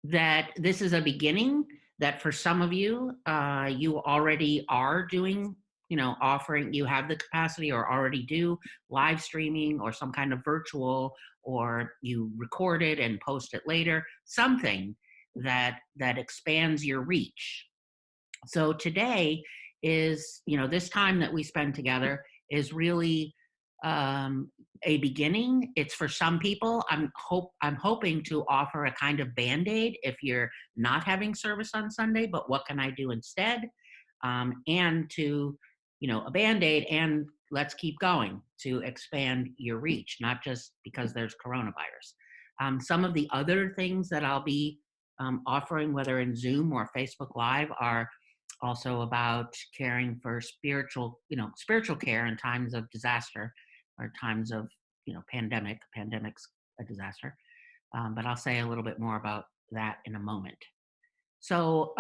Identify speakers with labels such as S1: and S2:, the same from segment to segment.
S1: that this is a beginning, that for some of you, you already are doing, offering, you have the capacity or already do live streaming or some kind of virtual, or you record it and post it later, something that expands your reach. So today is, this time that we spend together is really um, a beginning. It's for some people. I'm hoping to offer a kind of band-aid if you're not having service on Sunday, but what can I do instead? And to, a band-aid, and let's keep going to expand your reach, not just because there's coronavirus. Some of the other things that I'll be offering, whether in Zoom or Facebook Live, are also about caring for spiritual care in times of disaster or times of, pandemics a disaster. But I'll say a little bit more about that in a moment. So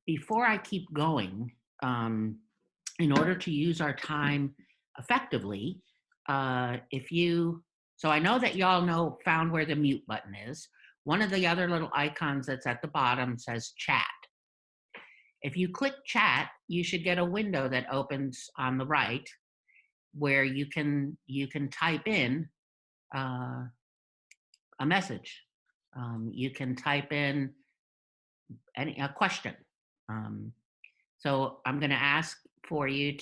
S1: before I keep going, in order to use our time effectively, so I know that y'all found where the mute button is. One of the other little icons that's at the bottom says chat. If you click chat, you should get a window that opens on the right where you can type in a message. You can type in a question. So I'm going to ask for you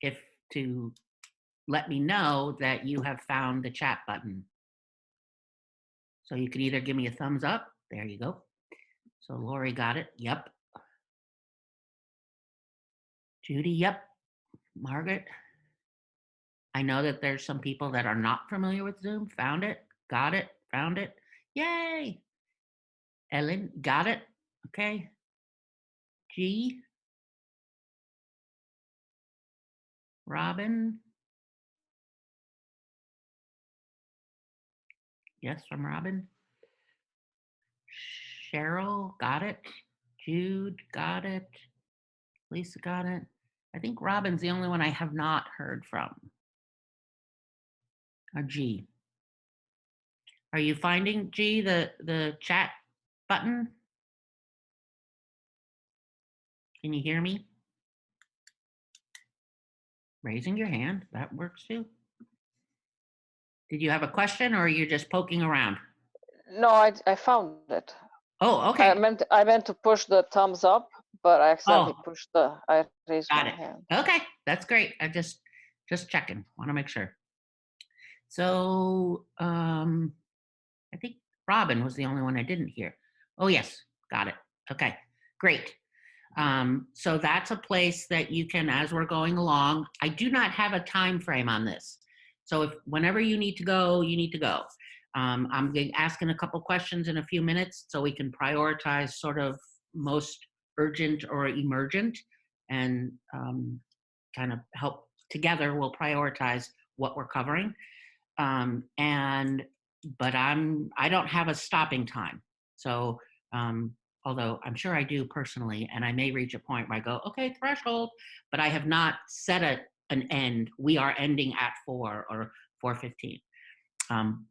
S1: if to let me know that you have found the chat button. So you can either give me a thumbs up. There you go. So Lori got it. Yep. Judy, yep. Margaret. I know that there's some people that are not familiar with Zoom. Found it, got it, found it. Yay. Ellen, got it. Okay. G. Robin. Yes, from Robin. Cheryl, got it. Jude, got it. Lisa, got it. I think Robin's the only one I have not heard from. G. Are you finding, G, the chat button? Can you hear me? Raising your hand, that works too. Did you have a question, or are you just poking around?
S2: No, I found it.
S1: Oh, okay.
S2: I meant to push the thumbs up, but I accidentally I raised my hand.
S1: Okay, that's great. I just checking. Want to make sure. So I think Robin was the only one I didn't hear. Oh yes, got it. Okay, great. So that's a place that you can, as we're going along. I do not have a time frame on this. So whenever you need to go, you need to go. I'm asking a couple questions in a few minutes so we can prioritize sort of most urgent or emergent, and kind of help together. We'll prioritize what we're covering. But I don't have a stopping time. So although I'm sure I do personally, and I may reach a point where I go, okay, threshold, but I have not set an end. We are ending at 4 or 4:15.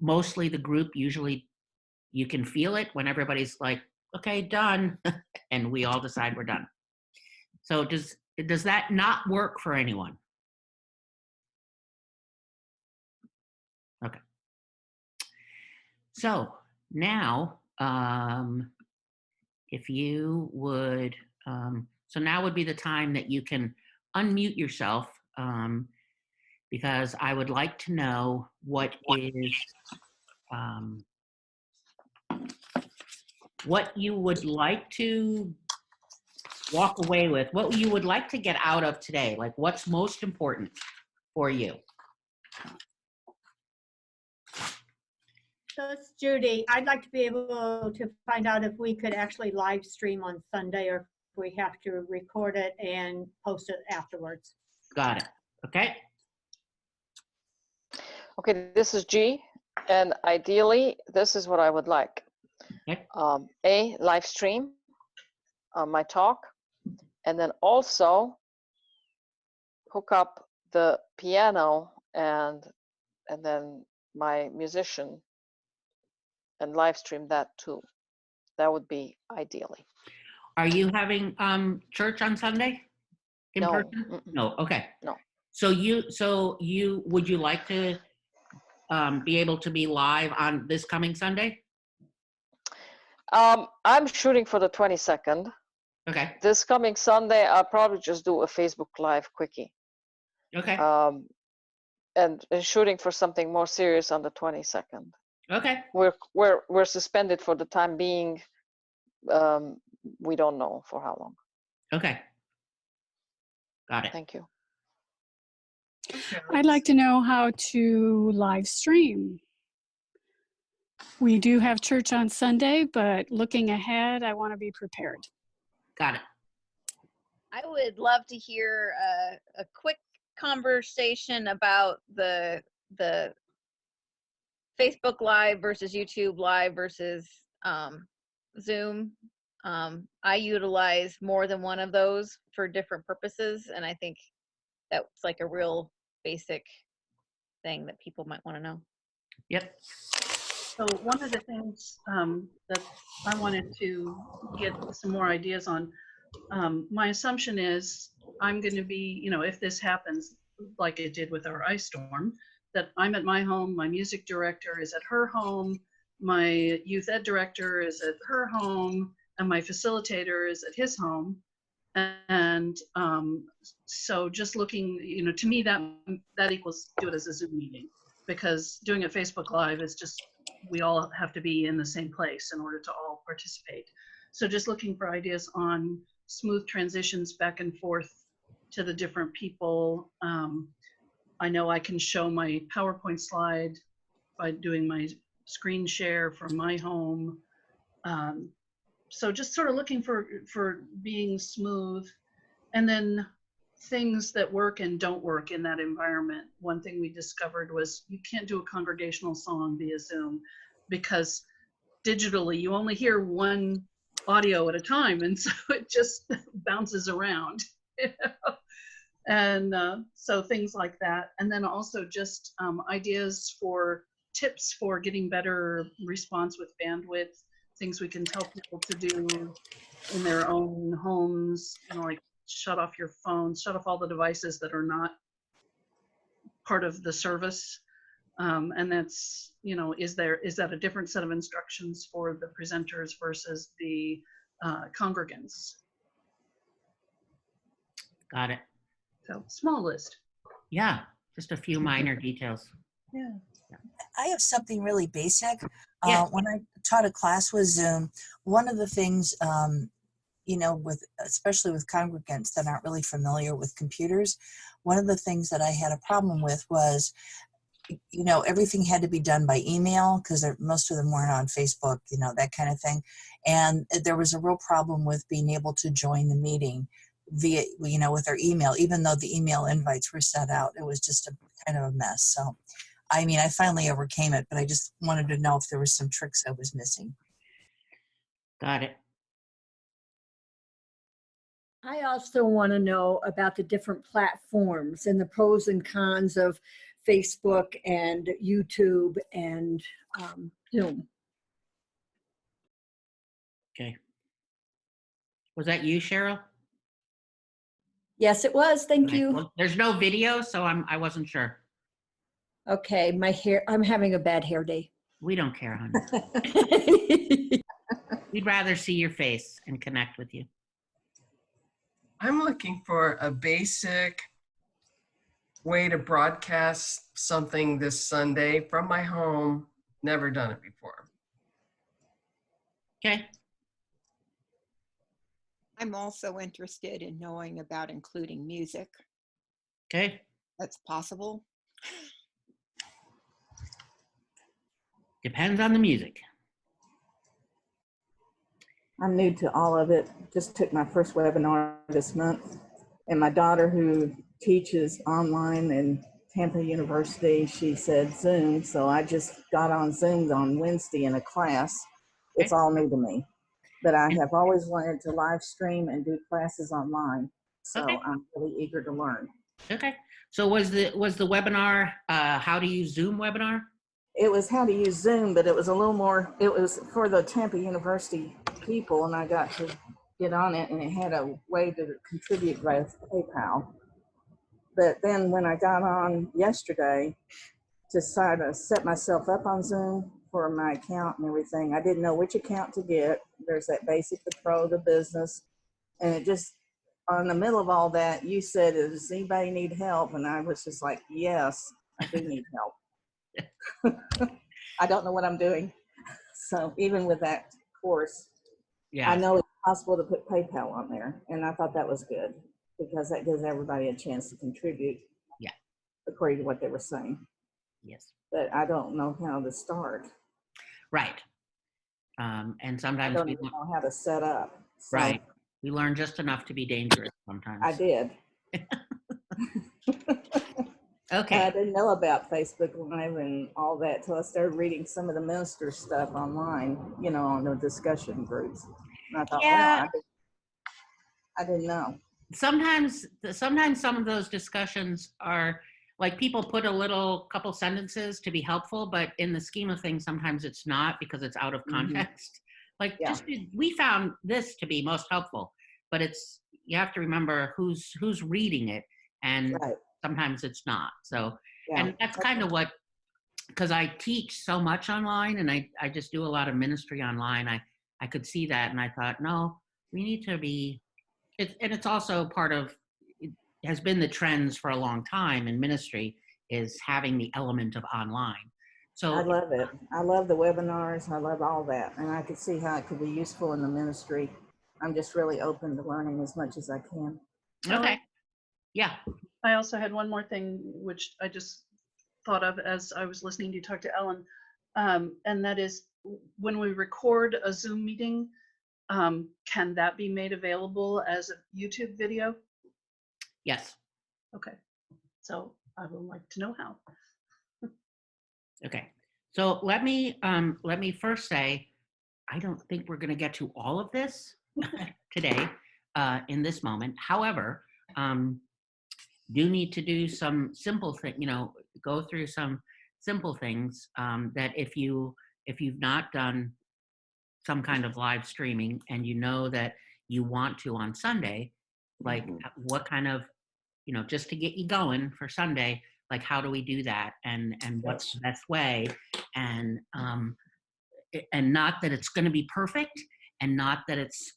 S1: Mostly the group, usually you can feel it when everybody's like, okay, done, and we all decide we're done. So does that not work for anyone? Okay. So now, if you would, so now would be the time that you can unmute yourself, because I would like to know what you would like to walk away with, what you would like to get out of today, like what's most important for you.
S3: So it's Judy. I'd like to be able to find out if we could actually live stream on Sunday, or if we have to record it and post it afterwards.
S1: Got it. Okay.
S2: Okay, this is G, and ideally, this is what I would like.
S1: Okay.
S2: A live stream my talk, and then also hook up the piano and then my musician and live stream that too. That would be ideally.
S1: Are you having church on Sunday in
S2: No,
S1: person?
S2: mm-mm.
S1: No. Okay.
S2: No.
S1: So you would you like to be able to be live on this coming Sunday?
S2: I'm shooting for the 22nd.
S1: Okay.
S2: This coming Sunday, I'll probably just do a Facebook Live quickie.
S1: Okay.
S2: And shooting for something more serious on the 22nd.
S1: Okay.
S2: We're suspended for the time being. We don't know for how long.
S1: Okay. Got it.
S2: Thank you.
S4: I'd like to know how to live stream. We do have church on Sunday, but looking ahead, I want to be prepared.
S1: Got it.
S5: I would love to hear a quick conversation about the Facebook Live versus YouTube Live versus Zoom. I utilize more than one of those for different purposes, and I think that's like a real basic thing that people might want to know.
S1: Yep.
S6: So one of the things that I wanted to get some more ideas on, my assumption is I'm going to be, you know, if this happens like it did with our ice storm, that I'm at my home, my music director is at her home, my youth ed director is at her home, and my facilitator is at his home. And so just looking, you know, to me that equals do it as a Zoom meeting, because doing it Facebook Live is just, we all have to be in the same place in order to all participate. So just looking for ideas on smooth transitions back and forth to the different people. I know I can show my PowerPoint slide by doing my screen share from my home. So just sort of looking for being smooth, and then things that work and don't work in that environment. One thing we discovered was you can't do a congregational song via Zoom, because digitally you only hear one audio at a time, and so it just bounces around. And so things like that. And then also just ideas for tips for getting better response with bandwidth, things we can tell people to do in their own homes, you know, like shut off your phone, shut off all the devices that are not part of the service. And that's, you know, is that a different set of instructions for the presenters versus the congregants?
S1: Got it.
S6: So small list.
S1: Yeah. Just a few minor details.
S6: Yeah.
S7: I have something really basic.
S1: Yeah.
S7: When I taught a class with Zoom, one of the things, you know, especially with congregants that aren't really familiar with computers, one of the things that I had a problem with was, you know, everything had to be done by email, because most of them weren't on Facebook, you know, that kind of thing. And there was a real problem with being able to join the meeting via, you know, with their email, even though the email invites were set out. It was just a kind of a mess. So, I mean, I finally overcame it, but I just wanted to know if there were some tricks I was missing.
S1: Got it.
S8: I also want to know about the different platforms and the pros and cons of Facebook and YouTube and Zoom.
S1: Okay. Was that you, Cheryl?
S8: Yes, it was. Thank
S1: Okay.
S8: you.
S1: Well, there's no video, so I wasn't sure.
S8: Okay, my hair, I'm having a bad hair day.
S1: We don't care, honey. We'd rather see your face and connect with you.
S9: I'm looking for a basic way to broadcast something this Sunday from my home. Never done it before.
S1: Okay.
S10: I'm also interested in knowing about including music.
S1: Okay.
S10: That's possible.
S1: Depends on the music.
S11: I'm new to all of it. Just took my first webinar this month. And my daughter, who teaches online in Tampa University, she said Zoom. So I just got on Zoom on Wednesday in a class. It's all new to me. But I have always wanted to live stream and do classes online. So
S1: Okay.
S11: I'm really eager to learn.
S1: Okay. So was the webinar how to use Zoom webinar?
S11: it was how to use Zoom, but it was a little more, it was for the Tampa University people, and I got to get on it, and it had a way to contribute with PayPal. But then when I got on yesterday to try to set myself up on Zoom for my account and everything, I didn't know which account to get. There's that basic, the pro, the business, and it just, on the middle of all that, you said, does anybody need help? And I was just like, yes, I do need help. I don't know what I'm doing. So even with that course, I know it's possible to put PayPal on there. And I thought that was good because that gives everybody a chance to contribute.
S1: Yeah.
S11: According to what they were saying.
S1: Yes.
S11: But I don't know how to start.
S1: Right. And sometimes
S11: I don't
S1: we
S11: even know how to set up. So
S1: right. We learn just enough to be dangerous sometimes.
S11: I did.
S1: Okay.
S11: I didn't know about Facebook Live and all that till I started reading some of the minister stuff online, you know, on the discussion groups. And I thought, well, I didn't know.
S1: Sometimes some of those discussions are like people put a little couple sentences to be helpful, but in the scheme of things, sometimes it's not because it's out of context. Like we found this to be most helpful, but you have to remember who's reading it, and sometimes it's not. So, and that's kind of what, because I teach so much online and I just do a lot of ministry online. I could see that, and I thought, no, we need to be. And it's also part of, it has been the trends for a long time in ministry, is having the element of online. So
S11: I love it. I love the webinars. I love all that. And I could see how it could be useful in the ministry. I'm just really open to learning as much as I can.
S1: Okay. Yeah.
S6: I also had one more thing, which I just thought of as I was listening to you talk to Ellen. And that is, when we record a Zoom meeting, can that be made available as a YouTube video?
S1: Yes.
S6: Okay. So I would like to know how.
S1: Okay. So let me first say, I don't think we're going to get to all of this today in this moment. However, do need to do some simple thing, go through some simple things that if you've not done some kind of live streaming and you know that you want to on Sunday, like what kind of, just to get you going for Sunday, like how do we do that, and what's the best way, and not that it's going to be perfect, and not that it's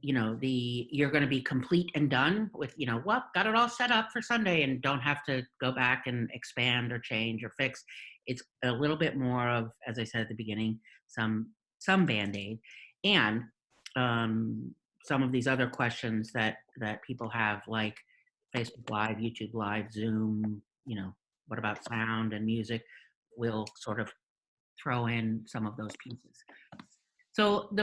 S1: you're going to be complete and done with, got it all set up for Sunday and don't have to go back and expand or change or fix. It's a little bit more of, as I said at the beginning, some Band-Aid, and some of these other questions that people have, like Facebook Live, YouTube Live, Zoom, what about sound and music? We'll sort of throw in some of those pieces. So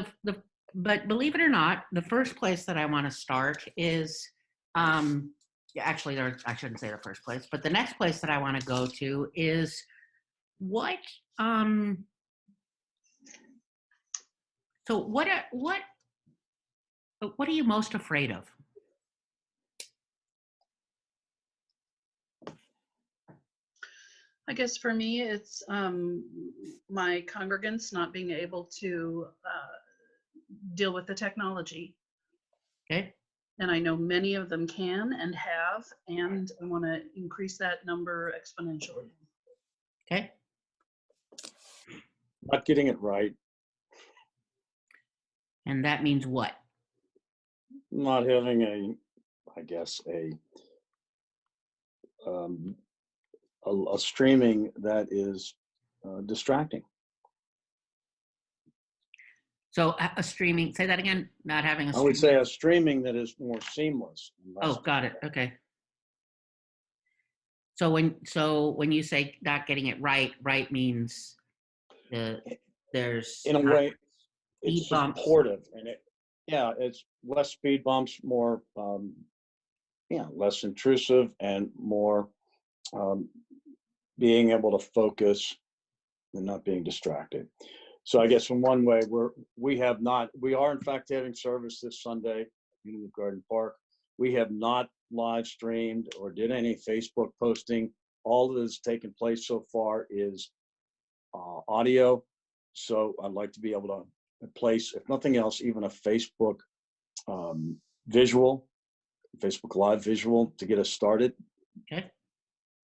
S1: but believe it or not, the first place that I want to start is, actually, I shouldn't say the first place, but the next place that I want to go to is what are you most afraid of?
S6: I guess for me, it's my congregants not being able to deal with the technology.
S1: Okay.
S6: And I know many of them can and have, and I want to increase that number exponentially.
S1: Okay.
S12: Not getting it right.
S1: And that means what?
S12: Not having a streaming that is distracting.
S1: So a streaming, say that again, not having a streaming.
S12: I would say a streaming that is more seamless.
S1: Oh, got it. Okay. So when you say not getting it right means there's,
S12: in a way, it's
S1: bumps.
S12: supportive, and it's less speed bumps, more less intrusive, and more being able to focus and not being distracted. So I guess in one way, we are in fact having service this Sunday in the Garden Park. We have not live streamed or did any Facebook posting all that has taken place so far is audio. So I'd like to be able to place, if nothing else, even a Facebook visual, Facebook Live visual to get us started.
S1: Okay.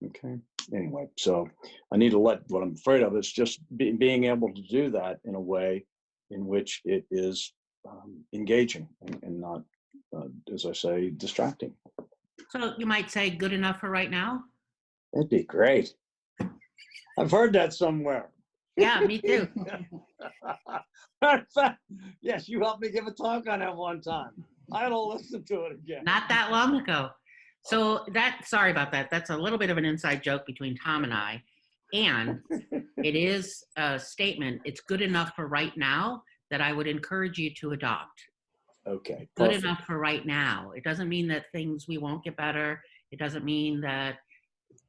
S12: Okay. Anyway, so I need to what I'm afraid of is just being able to do that in a way in which it is engaging and not, as I say, distracting.
S1: So you might say good enough for right now?
S12: That'd be great. I've heard that somewhere.
S1: Yeah, me too.
S12: Yes, you helped me give a talk on that one time. I had to listen to it again.
S1: Not that long ago. So sorry about that. That's a little bit of an inside joke between Tom and I. And it is a statement, it's good enough for right now, that I would encourage you to adopt.
S12: Okay.
S1: Good
S12: Perfect.
S1: enough for right now. It doesn't mean that we won't get better. It doesn't mean that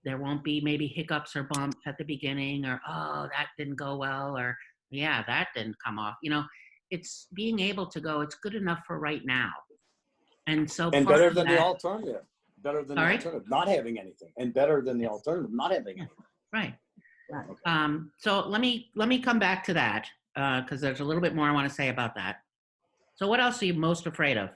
S1: there won't be maybe hiccups or bumps at the beginning, or, oh, that didn't go well, or, yeah, that didn't come off. It's being able to go, it's good enough for right now. And so
S12: And
S1: part
S12: better
S1: of
S12: than the
S1: that-
S12: alternative. Better than
S1: Sorry?
S12: the alternative, not having anything. And better than the alternative, not having anything.
S1: Right.
S12: Okay.
S1: So let me come back to that, because there's a little bit more I want to say about that. So what else are you most afraid of?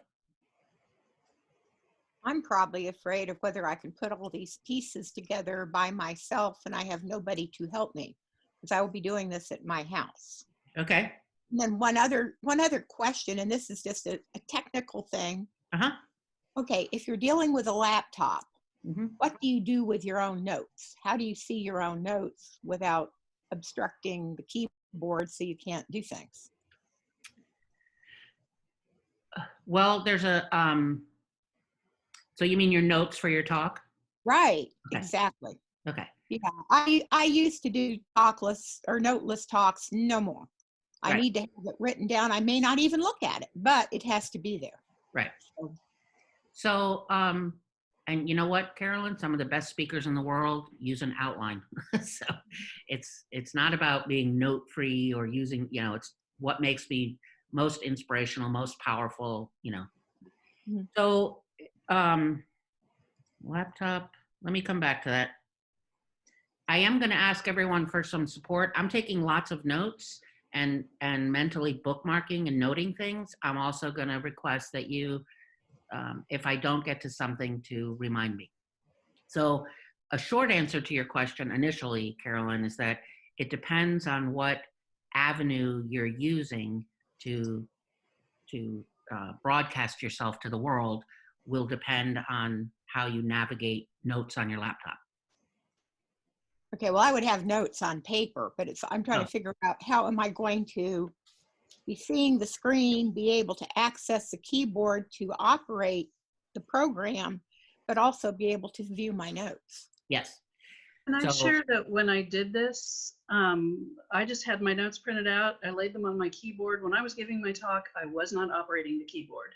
S10: I'm probably afraid of whether I can put all these pieces together by myself and I have nobody to help me, because I will be doing this at my house.
S1: Okay.
S10: And then one other question, and this is just a technical thing.
S1: Uh-huh.
S10: Okay, if you're dealing with a laptop,
S1: Mm-hmm.
S10: what do you do with your own notes? How do you see your own notes without obstructing the keyboard so you can't do things?
S1: Well, there's a, so you mean your notes for your talk?
S10: Right,
S1: Okay.
S10: exactly.
S1: Okay.
S10: Yeah, I used to do talkless or noteless talks, no more. I
S1: Right.
S10: need to have it written down. I may not even look at it, but it has to be there.
S1: Right. So, and you know what, Carolyn, some of the best speakers in the world use an outline. So it's not about being note free or using, it's what makes me most inspirational, most powerful,
S10: Mhm.
S1: So, laptop, let me come back to that. I am going to ask everyone for some support. I'm taking lots of notes and mentally bookmarking and noting things. I'm also going to request that you, if I don't get to something, to remind me. So a short answer to your question initially, Carolyn, is that it depends on what avenue you're using to broadcast yourself to the world will depend on how you navigate notes on your laptop.
S10: Okay, well, I would have notes on paper, but I'm trying
S1: Oh.
S10: to figure out how am I going to be seeing the screen, be able to access the keyboard to operate the program, but also be able to view my notes.
S1: Yes.
S6: And I
S1: So-
S6: share that when I did this, I just had my notes printed out. I laid them on my keyboard. When I was giving my talk, I was not operating the keyboard.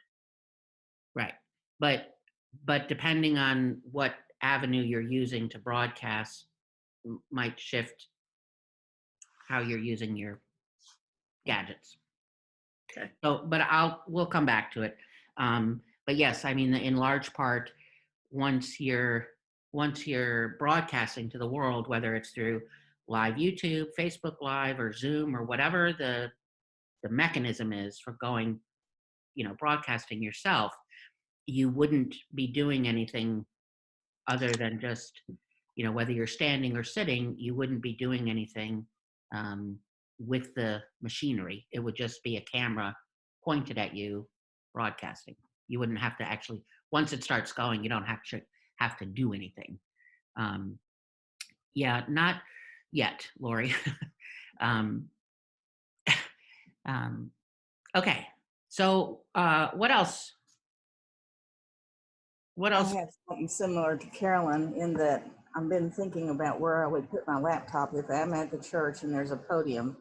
S1: Right. But depending on what avenue you're using to broadcast might shift how you're using your gadgets.
S6: Okay.
S1: So, but we'll come back to it. But yes, I mean, in large part, once you're broadcasting to the world, whether it's through live YouTube, Facebook Live, or Zoom, or whatever the mechanism is for going, broadcasting yourself, you wouldn't be doing anything other than just, whether you're standing or sitting, you wouldn't be doing anything with the machinery. It would just be a camera pointed at you broadcasting. You wouldn't have to actually, once it starts going, you don't have to do anything. Yeah, not yet, Lori. Okay, so what else? What
S11: I
S1: else?
S11: have something similar to Carolyn in that I've been thinking about where I would put my laptop if I'm at the church and there's a podium.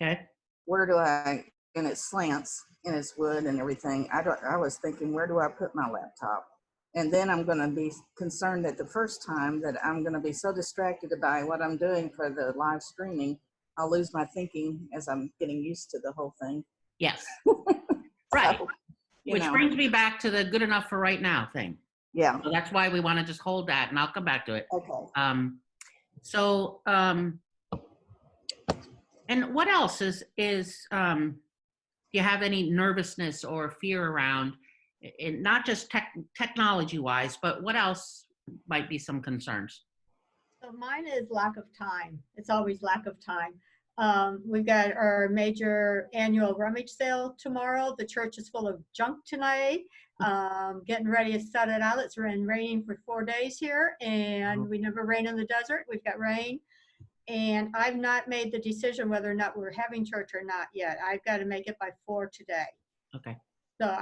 S1: Okay.
S11: Where do I, and it slants and it's wood and everything. I was thinking, where do I put my laptop? And then I'm going to be concerned that the first time that I'm going to be so distracted by what I'm doing for the live streaming, I'll lose my thinking as I'm getting used to the whole thing.
S1: Yes. Right.
S11: So,
S1: Which brings me back to the good enough for right now thing.
S11: Yeah.
S1: So that's why we want to just hold that, and I'll come back to it.
S11: Okay.
S1: So, and what else do you have any nervousness or fear around, in not just technology wise, but what else might be some concerns?
S3: So mine is lack of time. It's always lack of time. We've got our major annual rummage sale tomorrow. The church is full of junk tonight. Getting ready to set it out. It's been raining for 4 days here, and we never rain in the desert. We've got rain. And I've not made the decision whether or not we're having church or not yet. I've got to make it by 4 today.
S1: Okay.
S3: So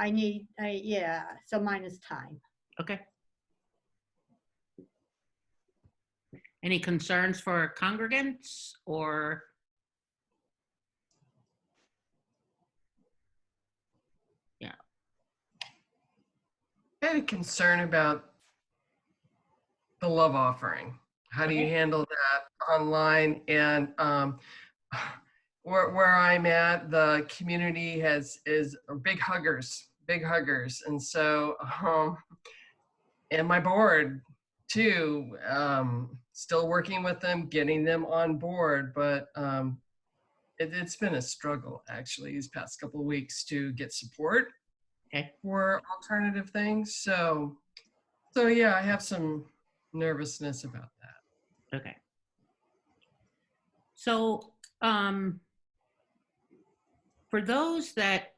S3: yeah, so mine is time.
S1: Okay. Any concerns for congregants or? Yeah.
S9: I had a concern about the love offering. How do you handle that online? And where I'm at, the community is big huggers, and so and my board too. Still working with them, getting them on board, but it's been a struggle actually these past couple of weeks to get support for alternative things. So yeah, I have some nervousness about that.
S1: Okay. So for those that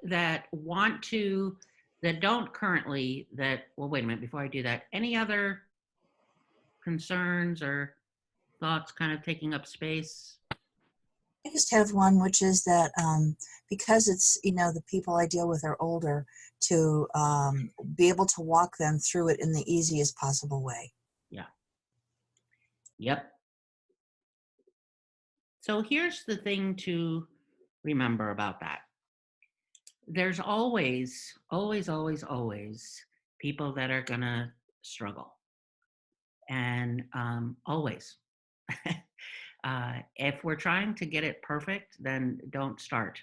S1: want to, that don't currently, well, wait a minute, before I do that, any other concerns or thoughts kind of taking up space?
S7: I just have one, which is that because it's, the people I deal with are older, to be able to walk them through it in the easiest possible way.
S1: Yeah. Yep. So here's the thing to remember about that. There's always people that are gonna struggle. And always. If we're trying to get it perfect, then don't start.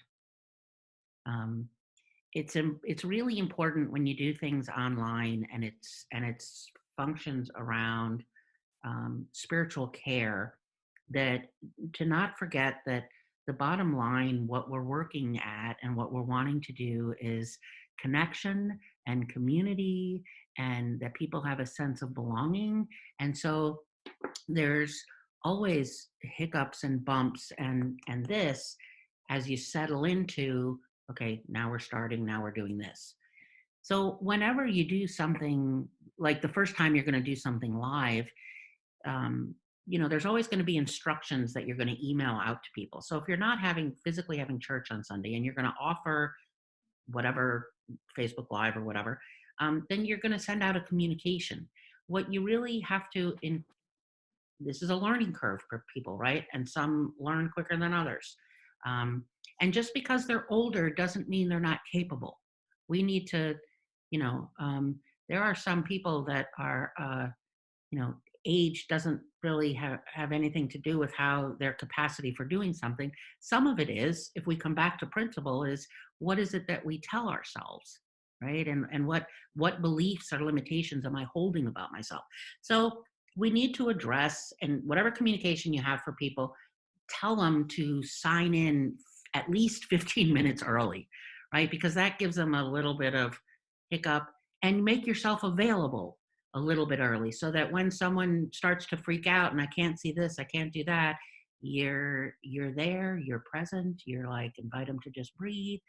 S1: It's really important when you do things online and it's functions around spiritual care, that to not forget that the bottom line, what we're working at and what we're wanting to do is connection and community, and that people have a sense of belonging. And so there's always hiccups and bumps and this as you settle into, okay, now we're starting, now we're doing this. So whenever you do something, like the first time you're going to do something live, there's always going to be instructions that you're going to email out to people. So if you're not physically having church on Sunday and you're going to offer whatever, Facebook Live or whatever, then you're going to send out a communication. What you really have to, this is a learning curve for people, right? And some learn quicker than others. And just because they're older doesn't mean they're not capable. We need to, there are some people that are, age doesn't really have anything to do with how their capacity for doing something. Some of it is, if we come back to principle, is what is it that we tell ourselves, right? And what beliefs or limitations am I holding about myself? So we need to address, and whatever communication you have for people, tell them to sign in at least 15 minutes early, right? Because that gives them a little bit of hiccup, and make yourself available a little bit early so that when someone starts to freak out and I can't see this, I can't do that, you're there, you're present, you're like, invite them to just breathe.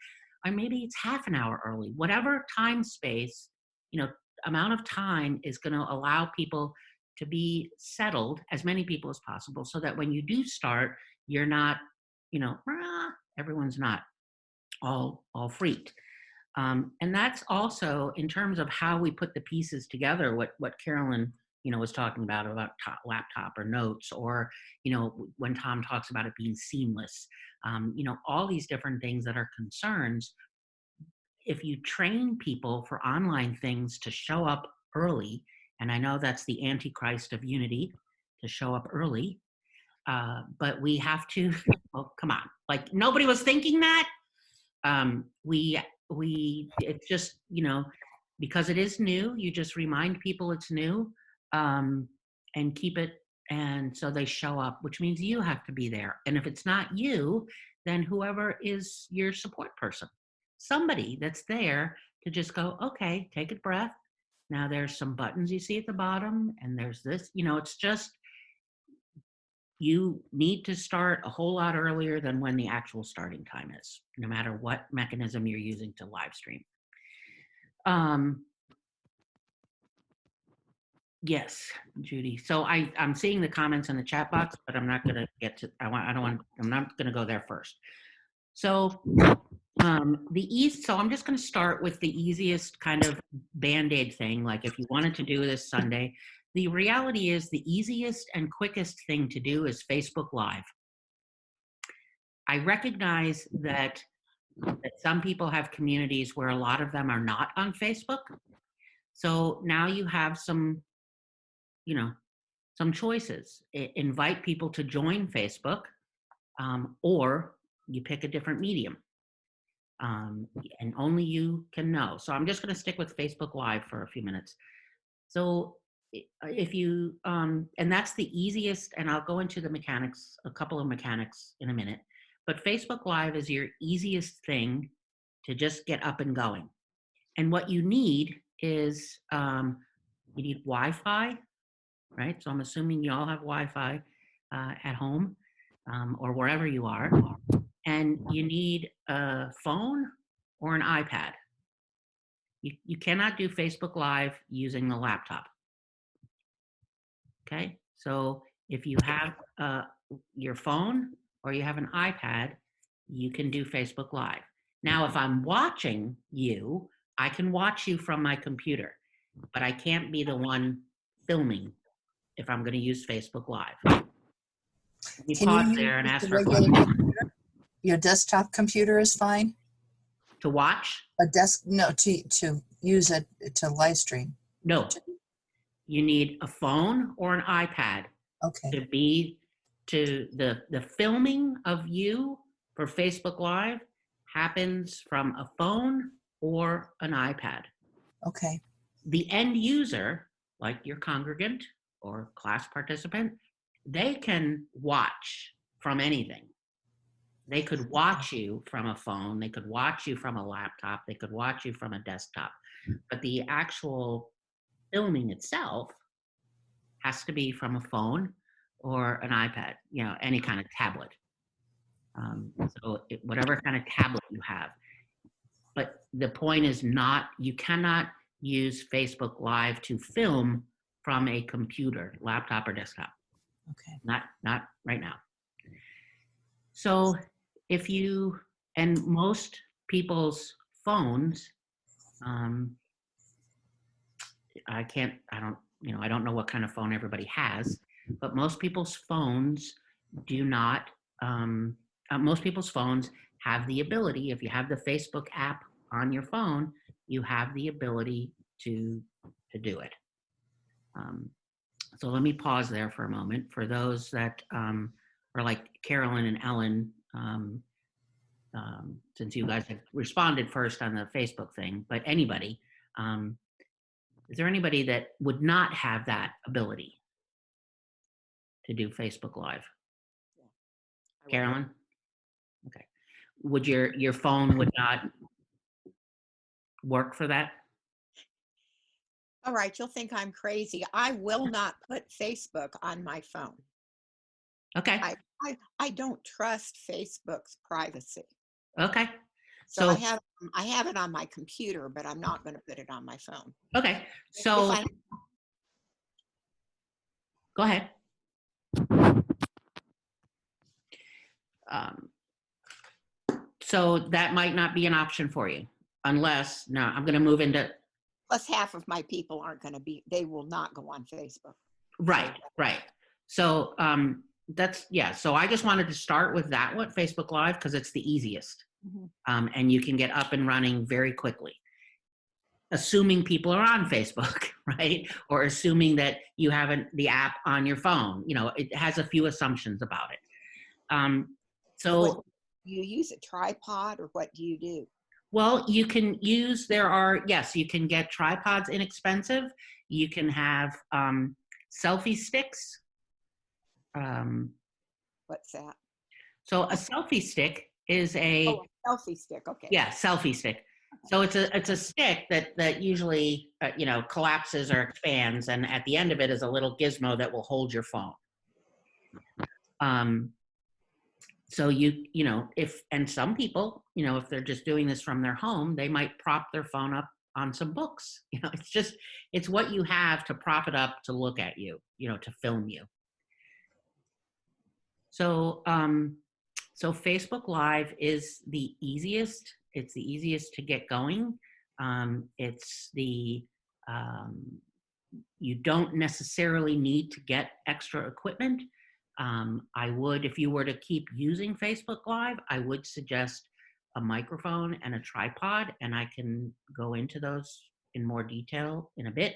S1: Or maybe it's half an hour early, whatever time space, amount of time is going to allow people to be settled, as many people as possible, so that when you do start, you're not, everyone's not all freaked. And that's also in terms of how we put the pieces together, what Carolyn, was talking about laptop or notes, or, when Tom talks about it being seamless, all these different things that are concerns. If you train people for online things to show up early, and I know that's the antichrist of unity, to show up early, but we have to, well, come on, like nobody was thinking that. It's just, because it is new, you just remind people it's new, and keep it And so they show up, which means you have to be there. And if it's not you, then whoever is your support person, somebody that's there to just go, okay, take a breath. Now there's some buttons you see at the bottom, and there's this, it's just, you need to start a whole lot earlier than when the actual starting time is, no matter what mechanism you're using to live stream. Yes, Judy. So I'm seeing the comments in the chat box, but I'm not going to get to, I'm not going to go there first. So so I'm just going to start with the easiest kind of Band-Aid thing. Like if you wanted to do this Sunday, the reality is the easiest and quickest thing to do is Facebook Live. I recognize that some people have communities where a lot of them are not on Facebook. So now you have some choices. Invite people to join Facebook, or you pick a different medium. And only you can know. So I'm just going to stick with Facebook Live for a few minutes. So if you, and that's the easiest, and I'll go into the mechanics, a couple of mechanics in a minute, but Facebook Live is your easiest thing to just get up and going. And what you need is, you need Wi-Fi, right? So I'm assuming you all have Wi-Fi at home or wherever you are. And you need a phone or an iPad. You cannot do Facebook Live using the laptop. Okay, so if you have your phone or you have an iPad, you can do Facebook Live. Now, if I'm watching you, I can watch you from my computer, but I can't be the one filming if I'm going to use Facebook Live. Let me pause there and ask for a question.
S7: Your desktop computer is fine?
S1: To watch?
S7: No, to use it to live stream.
S1: No. You need a phone or an iPad.
S7: Okay.
S1: To be the filming of you for Facebook Live happens from a phone or an iPad.
S7: Okay.
S1: The end user, like your congregant or class participant, they can watch from anything. They could watch you from a phone, they could watch you from a laptop, they could watch you from a desktop. But the actual filming itself has to be from a phone or an iPad, any kind of tablet. Whatever kind of tablet you have. But the point is you cannot use Facebook Live to film from a computer, laptop or desktop.
S7: Okay.
S1: Not right now. So and most people's phones, I don't know what kind of phone everybody has, but most people's phones most people's phones have the ability, if you have the Facebook app on your phone, you have the ability to do it. So let me pause there for a moment. For those that are like Carolyn and Ellen, since you guys have responded first on the Facebook thing, but anybody, is there anybody that would not have that ability to do Facebook Live? Yeah. Carolyn? Okay. Would your phone would not work for that?
S10: All right, you'll think I'm crazy. I will not put Facebook on my phone.
S1: Okay.
S10: I don't trust Facebook's privacy.
S1: Okay.
S10: So I have it on my computer, but I'm not going to put it on my phone.
S1: Okay. So go ahead. So that might not be an option for you unless, now I'm going to move into.
S10: Plus half of my people aren't going to they will not go on Facebook.
S1: Right. So so I just wanted to start with that one, Facebook Live, because it's the easiest. Mm-hmm. And you can get up and running very quickly. Assuming people are on Facebook, right? Or assuming that you have the app on your phone. It has a few assumptions about it. So
S10: you use a tripod, or what do you do?
S1: Well, you can use, you can get tripods inexpensive. You can have selfie sticks.
S10: What's that?
S1: So a selfie stick is a,
S10: Oh, a selfie stick. Okay.
S1: yeah, selfie stick. So it's a stick that usually collapses or expands, and at the end of it is a little gizmo that will hold your phone. So and some people, if they're just doing this from their home, they might prop their phone up on some books. It's what you have to prop it up to look at you, to film you. So, so Facebook Live is the easiest. It's the easiest to get going. You don't necessarily need to get extra equipment. I would, if you were to keep using Facebook Live, I would suggest a microphone and a tripod, and I can go into those in more detail in a bit.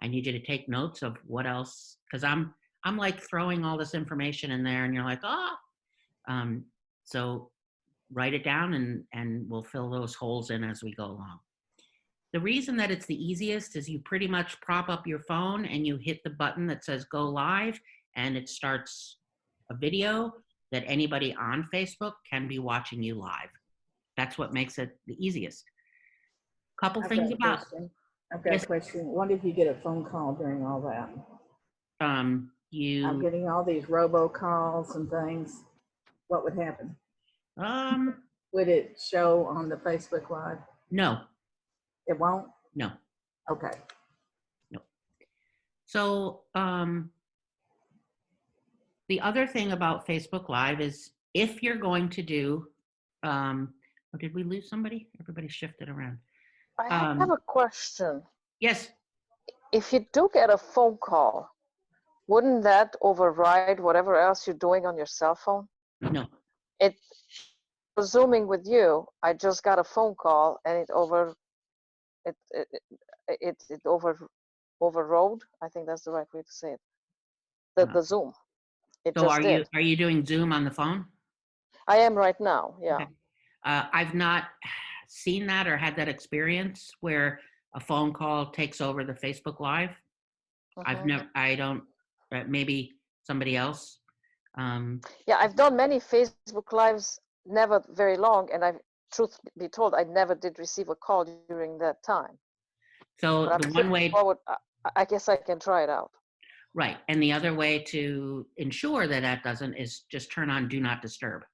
S1: I need you to take notes of what else, because I'm like throwing all this information in there, and you're like, so write it down, and we'll fill those holes in as we go along. The reason that it's the easiest is you pretty much prop up your phone and you hit the button that says go live, and it starts a video that anybody on Facebook can be watching you live. That's what makes it the easiest. Couple things about.
S11: I've got a question. What if you get a phone call during all that? I'm getting all these robocalls and things. What would happen? Would it show on the Facebook Live?
S1: No.
S11: It won't?
S1: No.
S11: Okay.
S1: No. So the other thing about Facebook Live is if you're going to do, did we lose somebody? Everybody shifted around.
S2: I have a question.
S1: Yes.
S2: If you do get a phone call, wouldn't that override whatever else you're doing on your cell phone?
S1: No.
S2: Zooming with you, I just got a phone call and it overrode. I think that's the right way to say it. The Zoom.
S1: So are you doing Zoom on the phone?
S2: I am right now. Yeah.
S1: Okay. I've not seen that or had that experience where a phone call takes over the Facebook Live. Maybe somebody else.
S2: Yeah, I've done many Facebook Lives, never very long, and truth be told, I never did receive a call during that time.
S1: So the one way
S2: forward, I guess I can try it out.
S1: Right, and the other way to ensure that doesn't is just turn on Do Not Disturb.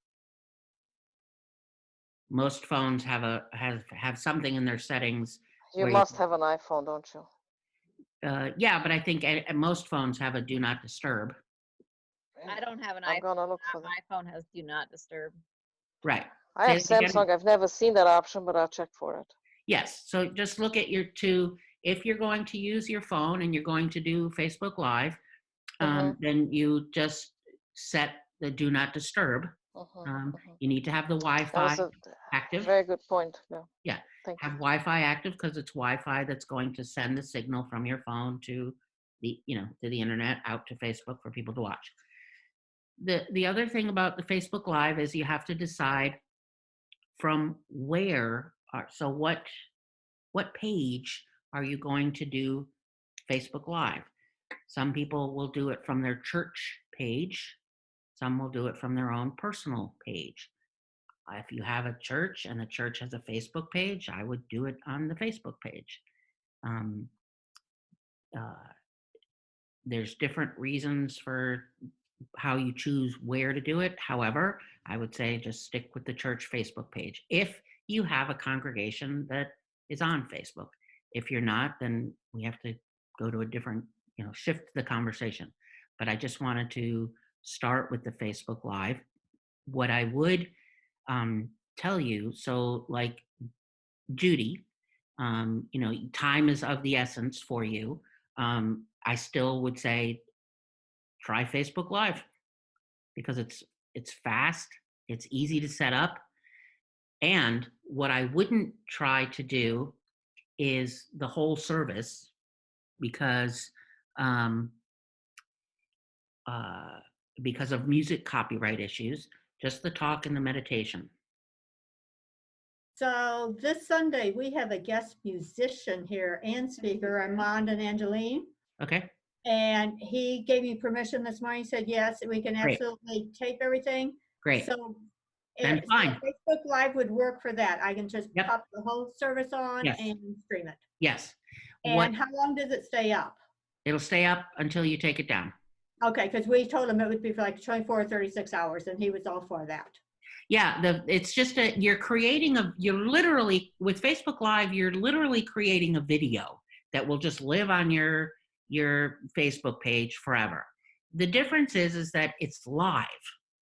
S1: Most phones have something in their settings.
S2: You must have an iPhone, don't you?
S1: Yeah, but I think most phones have a Do Not Disturb.
S5: I don't have an
S2: I'm
S5: iPhone.
S2: gonna look for that.
S5: My phone has Do Not Disturb.
S1: Right.
S2: I have Samsung. I've never seen that option, but I'll check for it.
S1: Yes. So just look at if you're going to use your phone and you're going to do Facebook Live, then you just set the Do Not Disturb. You need to have the Wi-Fi active.
S2: Very good point.
S1: Yeah. Have Wi-Fi active because it's Wi-Fi that's going to send the signal from your phone to the internet out to Facebook for people to watch. The other thing about the Facebook Live is you have to decide from where, what page are you going to do Facebook Live? Some people will do it from their church page. Some will do it from their own personal page. If you have a church and the church has a Facebook page, I would do it on the Facebook page. There's different reasons for how you choose where to do it. However, I would say just stick with the church Facebook page if you have a congregation that is on Facebook. If you're not, then we have to go to a different, shift the conversation. But I just wanted to start with the Facebook Live. What I would tell you, so like Judy, time is of the essence for you. I still would say try Facebook Live because it's fast, it's easy to set up. And what I wouldn't try to do is the whole service because of music copyright issues, just the talk and the meditation.
S3: So this Sunday, we have a guest musician here and speaker, Armand and Angeline.
S1: Okay.
S3: And he gave me permission this morning, said, yes, we can
S1: Great.
S3: absolutely tape everything.
S1: Great.
S3: So,
S1: Then fine.
S3: Facebook Live would work for that. I can just
S1: Yep.
S3: pop the whole service on
S1: Yes.
S3: and stream it.
S1: Yes.
S3: And how long does it stay up?
S1: It'll stay up until you take it down.
S3: Okay, because we told him it would be for like 24 or 36 hours, and he was all for that.
S1: Yeah, it's just you're literally, with Facebook Live, you're literally creating a video that will just live on your Facebook page forever. The difference is that it's live.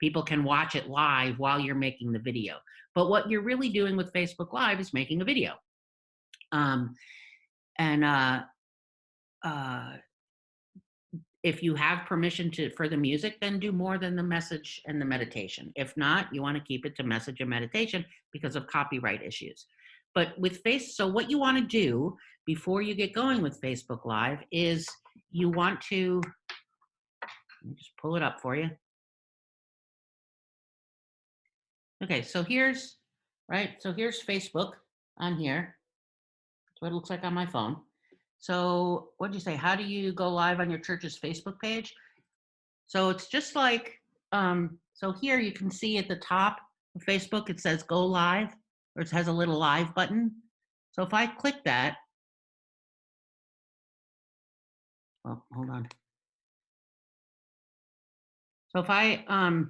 S1: People can watch it live while you're making the video. But what you're really doing with Facebook Live is making a video. If you have permission for the music, then do more than the message and the meditation. If not, you want to keep it to message and meditation because of copyright issues. But with so what you want to do before you get going with Facebook Live is you want to, let me just pull it up for you. Okay, so here's Facebook on here. That's what it looks like on my phone. So what'd you say? How do you go live on your church's Facebook page? So it's just like, so here you can see at the top of Facebook, it says go live, or it has a little live button. So if I click that, oh, hold on. So if I, oh,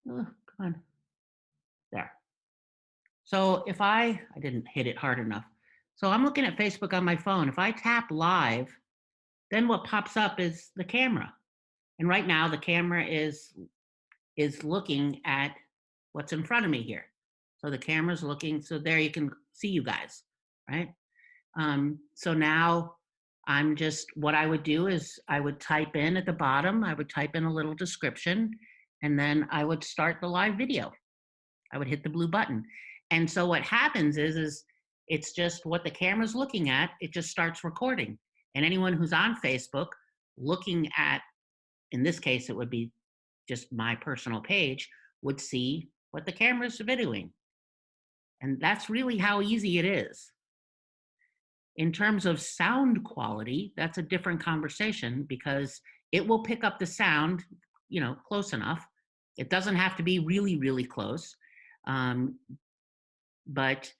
S1: come on, there. So if I didn't hit it hard enough. So I'm looking at Facebook on my phone. If I tap live, then what pops up is the camera. And right now the camera is looking at what's in front of me here. So the camera's looking, so there you can see you guys, right? So now what I would do is I would type in at the bottom, I would type in a little description, and then I would start the live video. I would hit the blue button. And so what happens is it's just what the camera's looking at, it just starts recording. And anyone who's on Facebook looking at, in this case, it would be just my personal page, would see what the camera's videoing. And that's really how easy it is. In terms of sound quality, that's a different conversation because it will pick up the sound, close enough. It doesn't have to be really, really close. But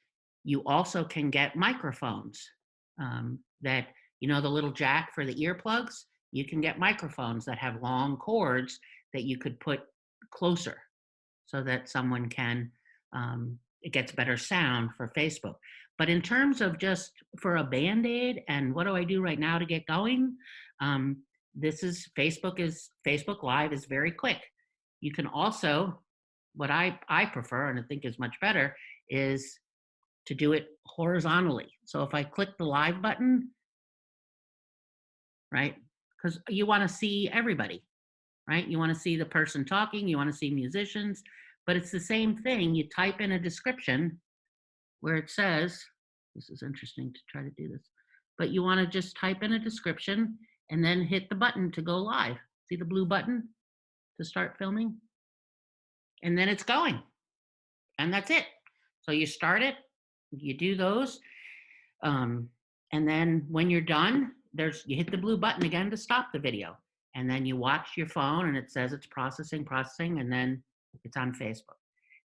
S1: you also can get microphones that, the little jack for the earplugs, you can get microphones that have long cords that you could put closer so that someone can, it gets better sound for Facebook. But in terms of just for a Band-Aid and what do I do right now to get going, Facebook Live is very quick. You can also, what I prefer and I think is much better, is to do it horizontally. So if I click the live button, right? Because you want to see everybody, right? You want to see the person talking, you want to see musicians, but it's the same thing. You type in a description where it says, this is interesting to try to do this, but you want to just type in a description and then hit the button to go live. See the blue button to start filming? And then it's going. And that's it. So you start it, you do those, and then when you're done, you hit the blue button again to stop the video. And then you watch your phone and it says it's processing, and then it's on Facebook.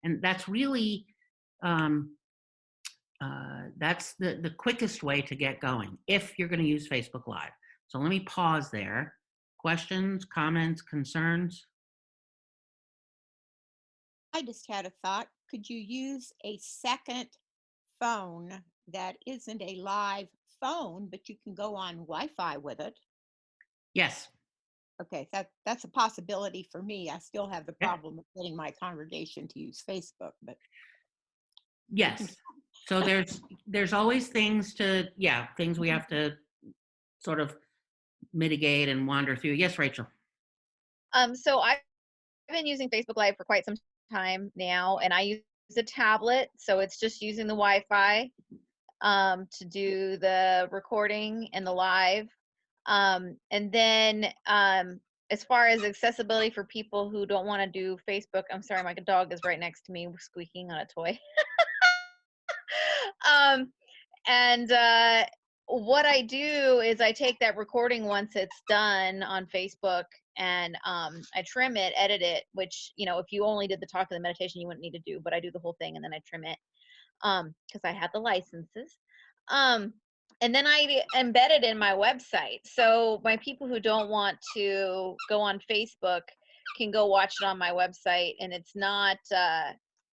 S1: And that's really, that's the quickest way to get going if you're going to use Facebook Live. So let me pause there. Questions, comments, concerns?
S10: I just had a thought. Could you use a second phone that isn't a live phone, but you can go on Wi-Fi with it?
S1: Yes.
S10: Okay, that's a possibility for me. I still have the problem of getting my congregation to use Facebook, but
S1: yes. So there's always things we have to sort of mitigate and wander through. Yes, Rachel.
S5: So I've been using Facebook Live for quite some time now, and I use a tablet, so it's just using the Wi-Fi to do the recording and the live. And then as far as accessibility for people who don't want to do Facebook, I'm sorry, my dog is right next to me squeaking on a toy. what I do is I take that recording once it's done on Facebook, and I trim it, edit it, which, you know, if you only did the talk and the meditation, you wouldn't need to do, but I do the whole thing and then I trim it because I had the licenses. And then I embed it in my website. So my people who don't want to go on Facebook can go watch it on my website, and it's not,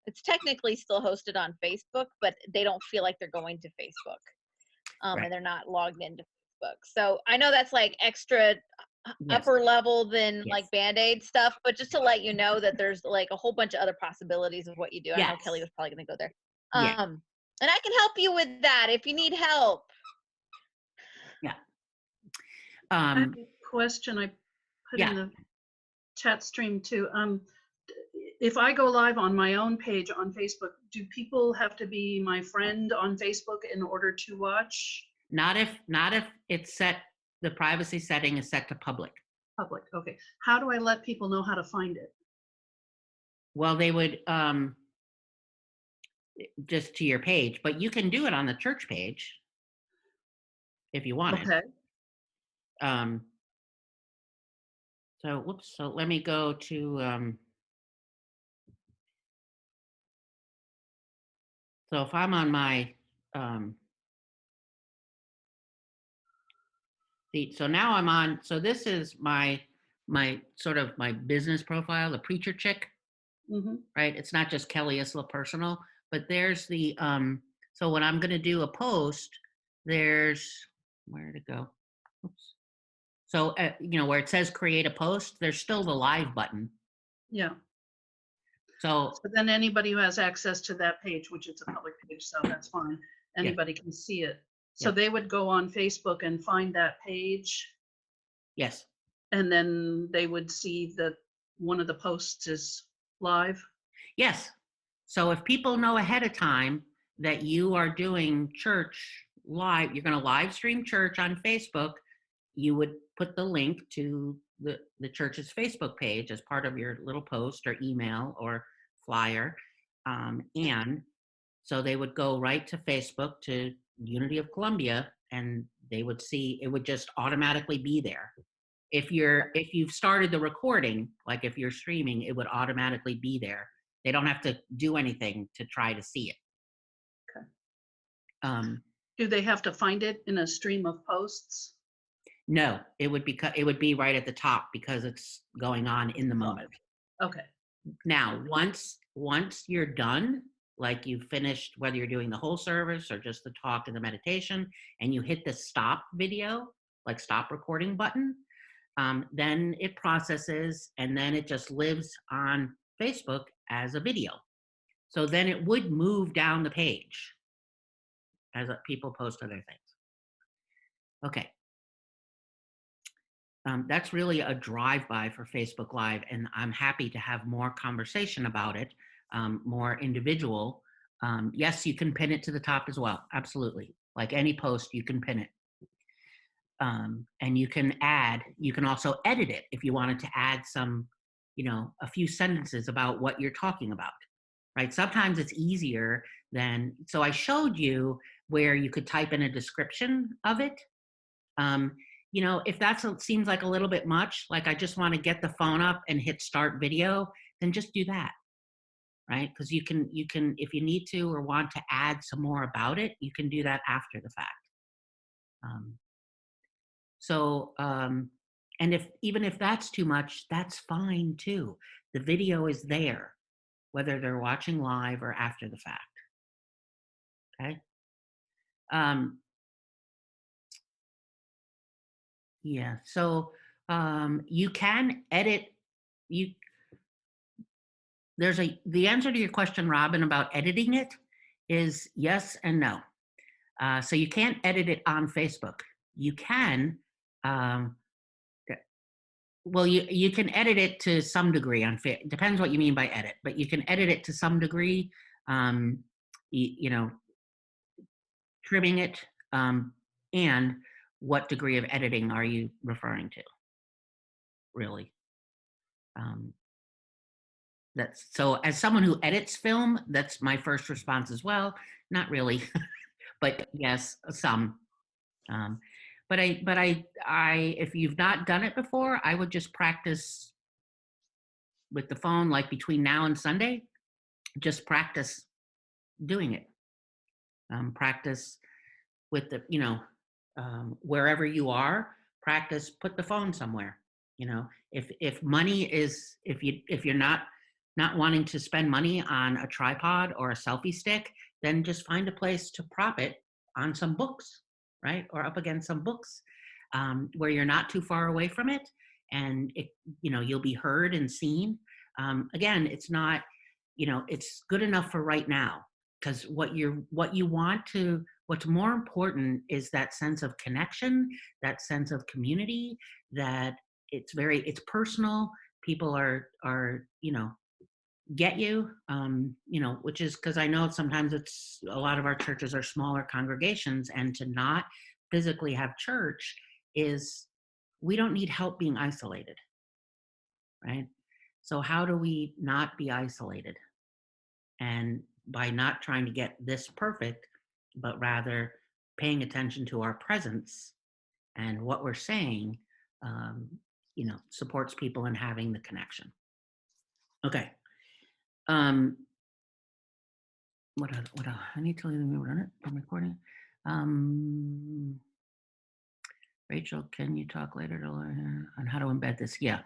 S5: it's technically still hosted on Facebook, but they don't feel like they're going to Facebook.
S1: Right.
S5: And they're not logged into Facebook. So I know that's like extra
S1: Yes.
S5: upper level than
S1: Yes.
S5: like Band-Aid stuff, but just to let you know that there's like a whole bunch of other possibilities of what you do. I know
S1: Yes.
S5: Kelly was probably going to go there.
S1: Yeah.
S5: And I can help you with that if you need help.
S1: Yeah.
S6: I have a question I put
S1: Yeah.
S6: in the chat stream too. If I go live on my own page on Facebook, do people have to be my friend on Facebook in order to watch?
S1: Not if it's set, the privacy setting is set to public.
S6: Public, okay. How do I let people know how to find it?
S1: Well, they would just to your page, but you can do it on the church page if you want
S6: Okay.
S1: it. So whoops, so let me go to so if I'm on my so now I'm on, so this is my sort of my business profile, the Preacher Chick, right? It's not just Kelly Isla personal, but there's the so when I'm going to do a post, there's where to go. Oops. So you know, where it says create a post, there's still the live button.
S6: Yeah.
S1: So
S6: then anybody who has access to that page, which is a public page, so that's fine. Anybody can see it. So they would go on Facebook and find that page.
S1: Yes.
S6: And then they would see that one of the posts is live.
S1: Yes. So if people know ahead of time that you are doing church live, you're going to live stream church on Facebook, you would put the link to the church's Facebook page as part of your little post or email or flyer. And so they would go right to Facebook to Unity of Columbia, and they would see, it would just automatically be there. If you've started the recording, like if you're streaming, it would automatically be there. They don't have to do anything to try to see it.
S6: Okay. Do they have to find it in a stream of posts?
S1: No, it would be right at the top because it's going on in the moment.
S6: Okay.
S1: Now, once you're done, like you've finished, whether you're doing the whole service or just the talk and the meditation, and you hit the stop video, like stop recording button, then it processes and then it just lives on Facebook as a video. So then it would move down the page as people post other things. Okay. That's really a drive-by for Facebook Live, and I'm happy to have more conversation about it, more individual. Yes, you can pin it to the top as well. Absolutely. Like any post, you can pin it. And you can also edit it if you wanted to add some, a few sentences about what you're talking about, right? Sometimes it's easier than, so I showed you where you could type in a description of it. If that seems like a little bit much, like I just want to get the phone up and hit start video, then just do that, right? Because you can, if you need to or want to add some more about it, you can do that after the fact. And even if that's too much, that's fine too. The video is there, whether they're watching live or after the fact. Okay. Yeah, so you can edit, the answer to your question, Robin, about editing it is yes and no. So you can't edit it on Facebook. You can, well, you can edit it to some degree on Facebook. Depends what you mean by edit, but you can edit it to some degree, trimming it, and what degree of editing are you referring to, really? That's so, as someone who edits film, that's my first response as well. Not really, but yes, some. But if you've not done it before, I would just practice with the phone, like between now and Sunday, just practice doing it. Practice with the, wherever you are, practice, put the phone somewhere. If money is, if you're not wanting to spend money on a tripod or a selfie stick, then just find a place to prop it on some books, right? Or up against some books, where you're not too far away from it, and you'll be heard and seen. Again, it's not, it's good enough for right now, because what's more important is that sense of connection, that sense of community, that it's personal. People are get you, which is because I know sometimes it's a lot of our churches are smaller congregations, and to not physically have church is, we don't need help being isolated, right? So how do we not be isolated? And by not trying to get this perfect, but rather paying attention to our presence and what we're saying, supports people in having the connection. Okay. What else? I need to remember it. I'm recording. Rachel, can you talk later on how to embed this? Yeah.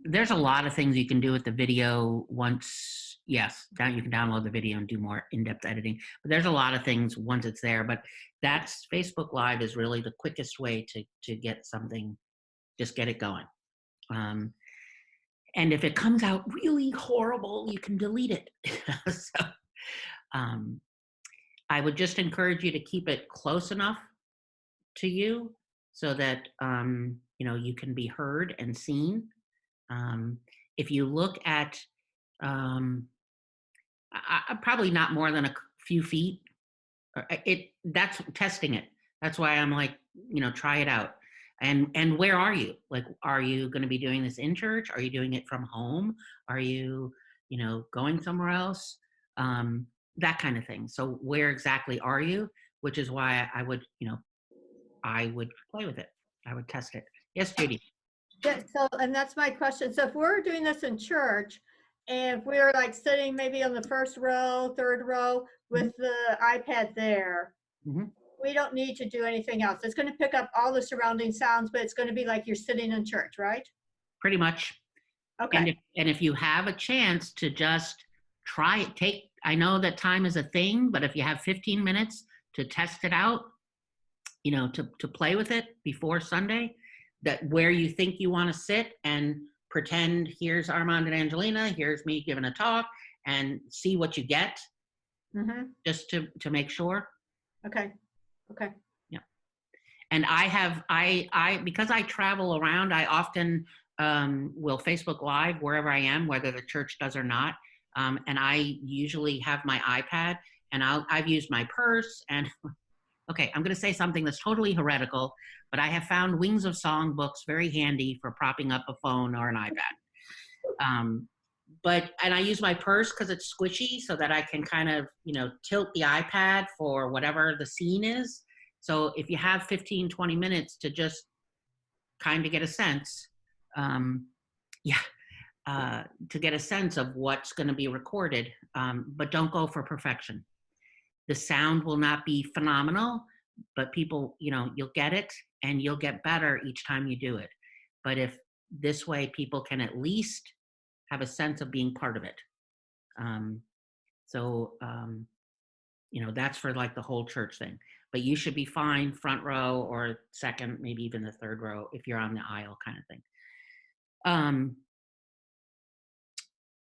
S1: There's a lot of things you can do with the video once, yes, you can download the video and do more in-depth editing, but there's a lot of things once it's there, but that's Facebook Live is really the quickest way to get something, just get it going. And if it comes out really horrible, you can delete it. So I would just encourage you to keep it close enough to you so that, you can be heard and seen. If you look at, probably not more than a few feet, that's testing it. That's why I'm like, try it out. And where are you? Like, are you going to be doing this in church? Are you doing it from home? Are you, going somewhere else? That kind of thing. So where exactly are you? Which is why I would play with it. I would test it. Yes, Judy.
S3: Yeah, so, and that's my question. So if we're doing this in church, and if we're like sitting maybe on the first row, third row with the iPad there, we don't need to do anything else. It's going to pick up all the surrounding sounds, but it's going to be like you're sitting in church, right?
S1: Pretty much.
S3: Okay.
S1: And if you have a chance to just try it, I know that time is a thing, but if you have 15 minutes to test it out, to play with it before Sunday, that where you think you want to sit and pretend here's Armand and Angelina, here's me giving a talk, and see what you get, just to make sure.
S3: Okay.
S1: Yeah. And I because I travel around, I often will Facebook Live wherever I am, whether the church does or not. And I usually have my iPad, and I've used my purse. And okay, I'm going to say something that's totally heretical, but I have found Wings of Song books very handy for propping up a phone or an iPad. And I use my purse because it's squishy, so that I can kind of, tilt the iPad for whatever the scene is. So if you have 15, 20 minutes to just kind of get a sense, to get a sense of what's going to be recorded, but don't go for perfection. The sound will not be phenomenal, but people, you'll get it, and you'll get better each time you do it. But if this way, people can at least have a sense of being part of it. That's for like the whole church thing. But you should be fine front row or second, maybe even the third row if you're on the aisle kind of thing.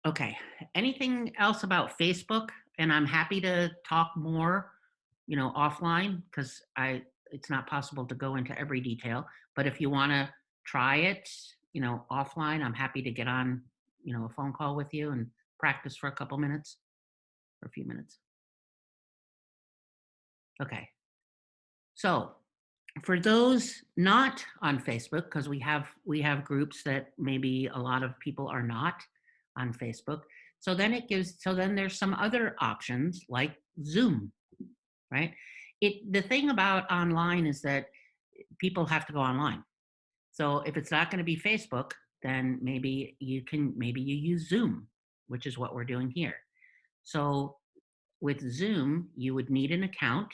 S1: Okay, anything else about Facebook? And I'm happy to talk more, offline, because it's not possible to go into every detail. But if you want to try it, offline, I'm happy to get on, a phone call with you and practice for a couple minutes or a few minutes. Okay. So for those not on Facebook, because we have groups that maybe a lot of people are not on Facebook. So then there's some other options like Zoom, right? The thing about online is that people have to go online. So if it's not going to be Facebook, then maybe you use Zoom, which is what we're doing here. So with Zoom, you would need an account,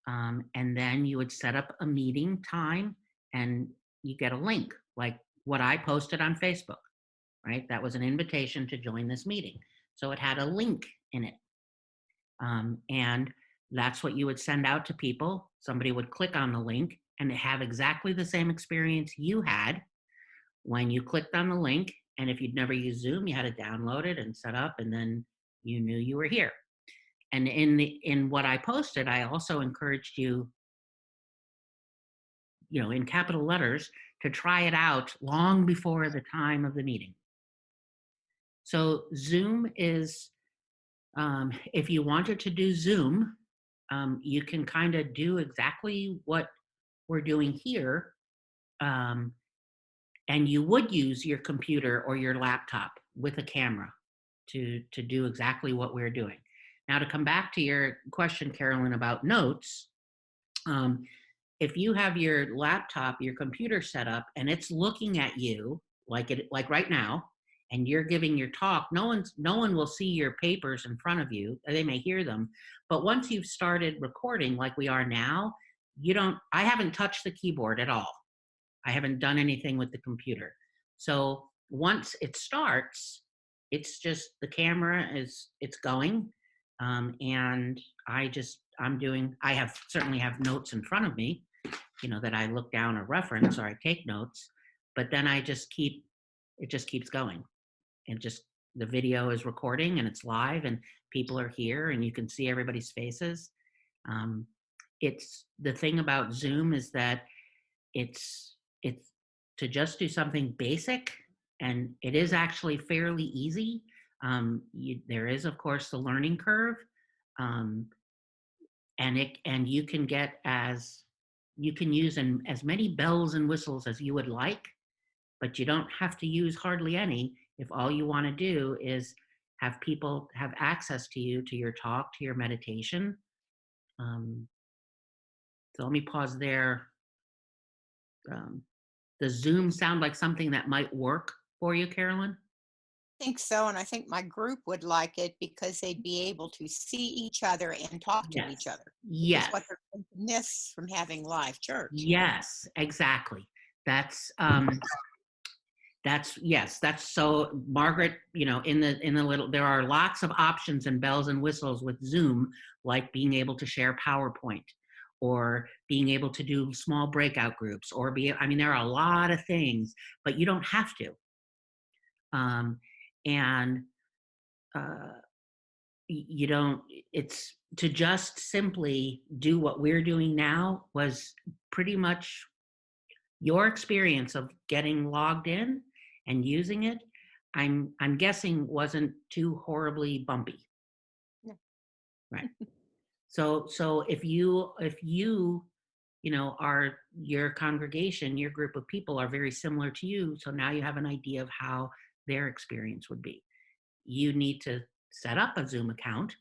S1: and then you would set up a meeting time, and you get a link, like what I posted on Facebook, right? That was an invitation to join this meeting. So it had a link in it. And that's what you would send out to people. Somebody would click on the link and have exactly the same experience you had when you clicked on the link. And if you'd never used Zoom, you had to download it and set up, and then you knew you were here. And in what I posted, I also encouraged you, in capital letters, to try it out long before the time of the meeting. So Zoom is, if you wanted to do Zoom, you can kind of do exactly what we're doing here. And you would use your computer or your laptop with a camera to do exactly what we're doing. Now, to come back to your question, Carolyn, about notes, if you have your laptop, your computer set up, and it's looking at you like right now, and you're giving your talk, no one will see your papers in front of you. They may hear them, but once you've started recording like we are now, I haven't touched the keyboard at all. I haven't done anything with the computer. So once it starts, it's just the camera it's going. And I certainly have notes in front of me, that I look down or reference, or I take notes, but then it just keeps going. And the video is recording and it's live and people are here and you can see everybody's faces. It's the thing about Zoom is that it's to just do something basic, and it is actually fairly easy. There is, of course, the learning curve, and you can use as many bells and whistles as you would like, but you don't have to use hardly any if all you want to do is have people have access to you, to your talk, to your meditation. So let me pause there. Does Zoom sound like something that might work for you, Carolyn?
S10: I think so, and I think my group would like it because they'd be able to see each other and talk to each other.
S1: Yes.
S10: It's what they're going to miss from having live church.
S1: Yes, exactly. That's so, Margaret, in the little, there are lots of options and bells and whistles with Zoom, like being able to share PowerPoint, or being able to do small breakout groups, or there are a lot of things, but you don't have to. It's to just simply do what we're doing now was pretty much your experience of getting logged in and using it. I'm guessing wasn't too horribly bumpy.
S10: No.
S1: Right. So if you are, your congregation, your group of people are very similar to you, so now you have an idea of how their experience would be. You need to set up a Zoom account.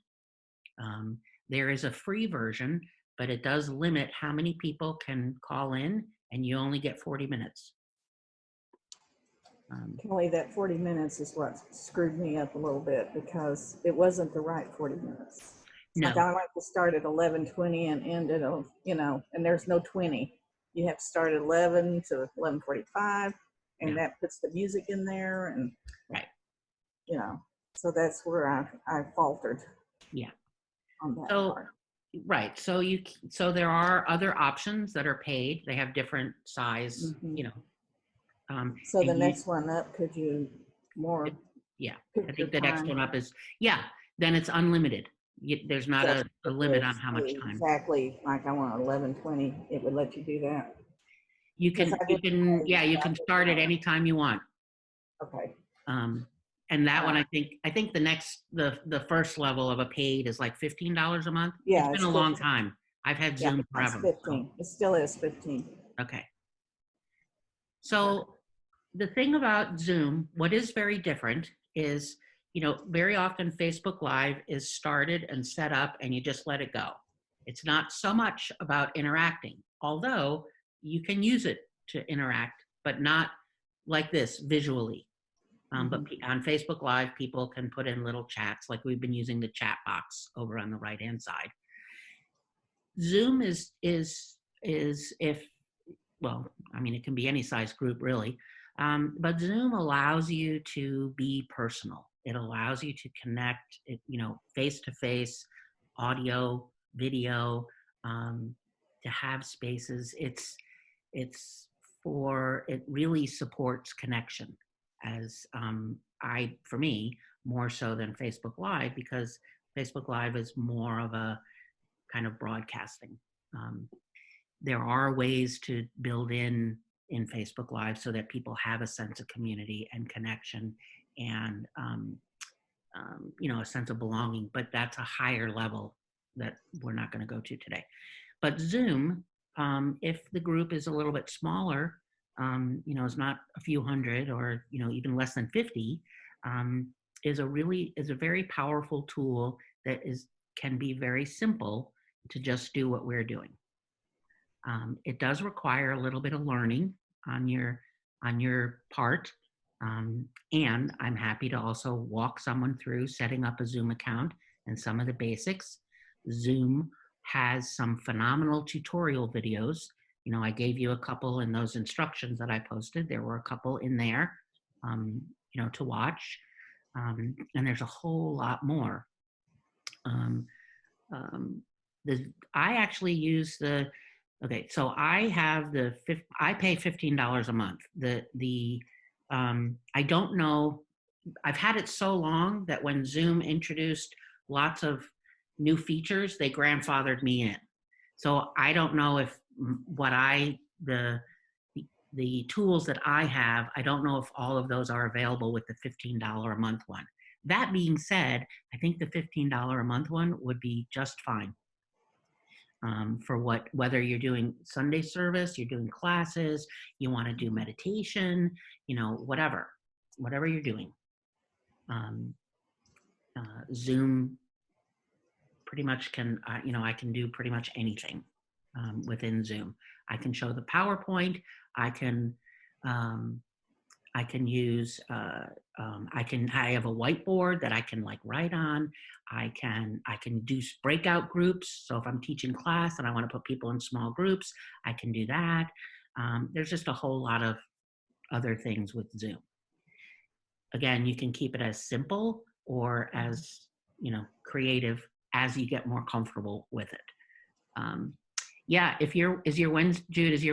S1: There is a free version, but it does limit how many people can call in, and you only get 40 minutes.
S11: Kelly, that 40 minutes is what screwed me up a little bit, because it wasn't the right 40 minutes.
S1: No.
S11: Like I like to start at 11:20 and end at, and there's no 20. You have to start at 11 to 11:45, and that puts the music in there, and
S1: right.
S11: So that's where I faltered.
S1: Yeah.
S11: On that part.
S1: Right. So there are other options that are paid. They have different size,
S11: So the next one up, could you more?
S1: Yeah. I think the next one up is, then it's unlimited. There's not a limit on how much time.
S11: Exactly. Like I want 11:20, it would let you do that.
S1: You can start at any time you want.
S11: Okay.
S1: And that one, I think the first level of a paid is like $15 a month.
S11: Yeah.
S1: It's been a long time. I've had Zoom forever.
S11: It's 15. It still is 15.
S1: Okay. So the thing about Zoom, what is very different is, very often Facebook Live is started and set up and you just let it go. It's not so much about interacting, although you can use it to interact, but not like this visually. But on Facebook Live, people can put in little chats, like we've been using the chat box over on the right-hand side. Zoom is if, well, I mean, it can be any size group really, but Zoom allows you to be personal. It allows you to connect, you know, face-to-face, audio, video, to have spaces. It really supports connection as for me, more so than Facebook Live, because Facebook Live is more of a kind of broadcasting. There are ways to build in Facebook Live so that people have a sense of community and connection and you know, a sense of belonging, but that's a higher level that we're not going to go to today. But Zoom, if the group is a little bit smaller, you know, it's not a few hundred or, you know, even less than 50, is a very powerful tool that can be very simple to just do what we're doing. It does require a little bit of learning on your part. And I'm happy to also walk someone through setting up a Zoom account and some of the basics. Zoom has some phenomenal tutorial videos. You know, I gave you a couple in those instructions that I posted. There were a couple in there, you know, to watch. And there's a whole lot more. I actually use okay, so I pay $15 a month. I don't know, I've had it so long that when Zoom introduced lots of new features, they grandfathered me in. So I don't know if the tools that I have, I don't know if all of those are available with the $15 a month one. That being said, I think the $15 a month one would be just fine. For whether you're doing Sunday service, you're doing classes, you want to do meditation, you know, whatever you're doing. Zoom pretty much can, you know, I can do pretty much anything within Zoom. I can show the PowerPoint. I use, I have a whiteboard that I can like write on. I can do breakout groups. So if I'm teaching class and I want to put people in small groups, I can do that. There's just a whole lot of other things with Zoom. Again, you can keep it as simple or as, you know, creative as you get more comfortable with it. Yeah, Jude, is your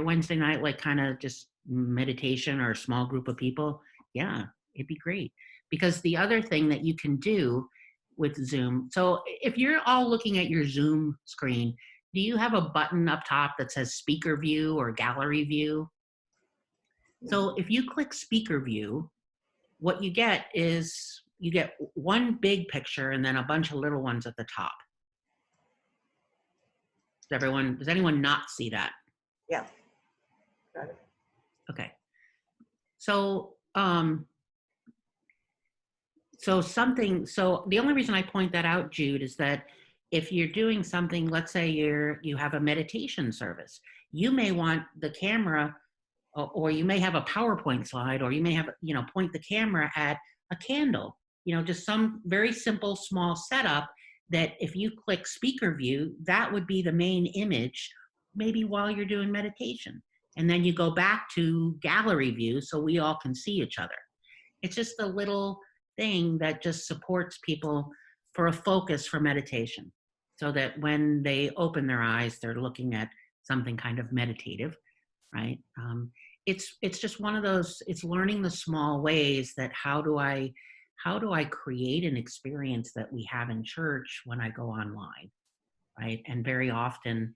S1: Wednesday night like kind of just meditation or a small group of people? Yeah, it'd be great. Because the other thing that you can do with Zoom, so if you're all looking at your Zoom screen, do you have a button up top that says speaker view or gallery view? So if you click speaker view, what you get is you get one big picture and then a bunch of little ones at the top. Does anyone not see that?
S13: Yeah. Got it.
S1: Okay. So, so the only reason I point that out, Jude, is that if you're doing something, let's say you have a meditation service, you may want the camera, or you may have a PowerPoint slide, or you may have, you know, point the camera at a candle, you know, just some very simple, small setup that if you click speaker view, that would be the main image, maybe while you're doing meditation. And then you go back to gallery view so we all can see each other. It's just a little thing that just supports people for a focus for meditation, so that when they open their eyes, they're looking at something kind of meditative, right? It's just one of those, it's learning the small ways that how do I create an experience that we have in church when I go online, right? And very often,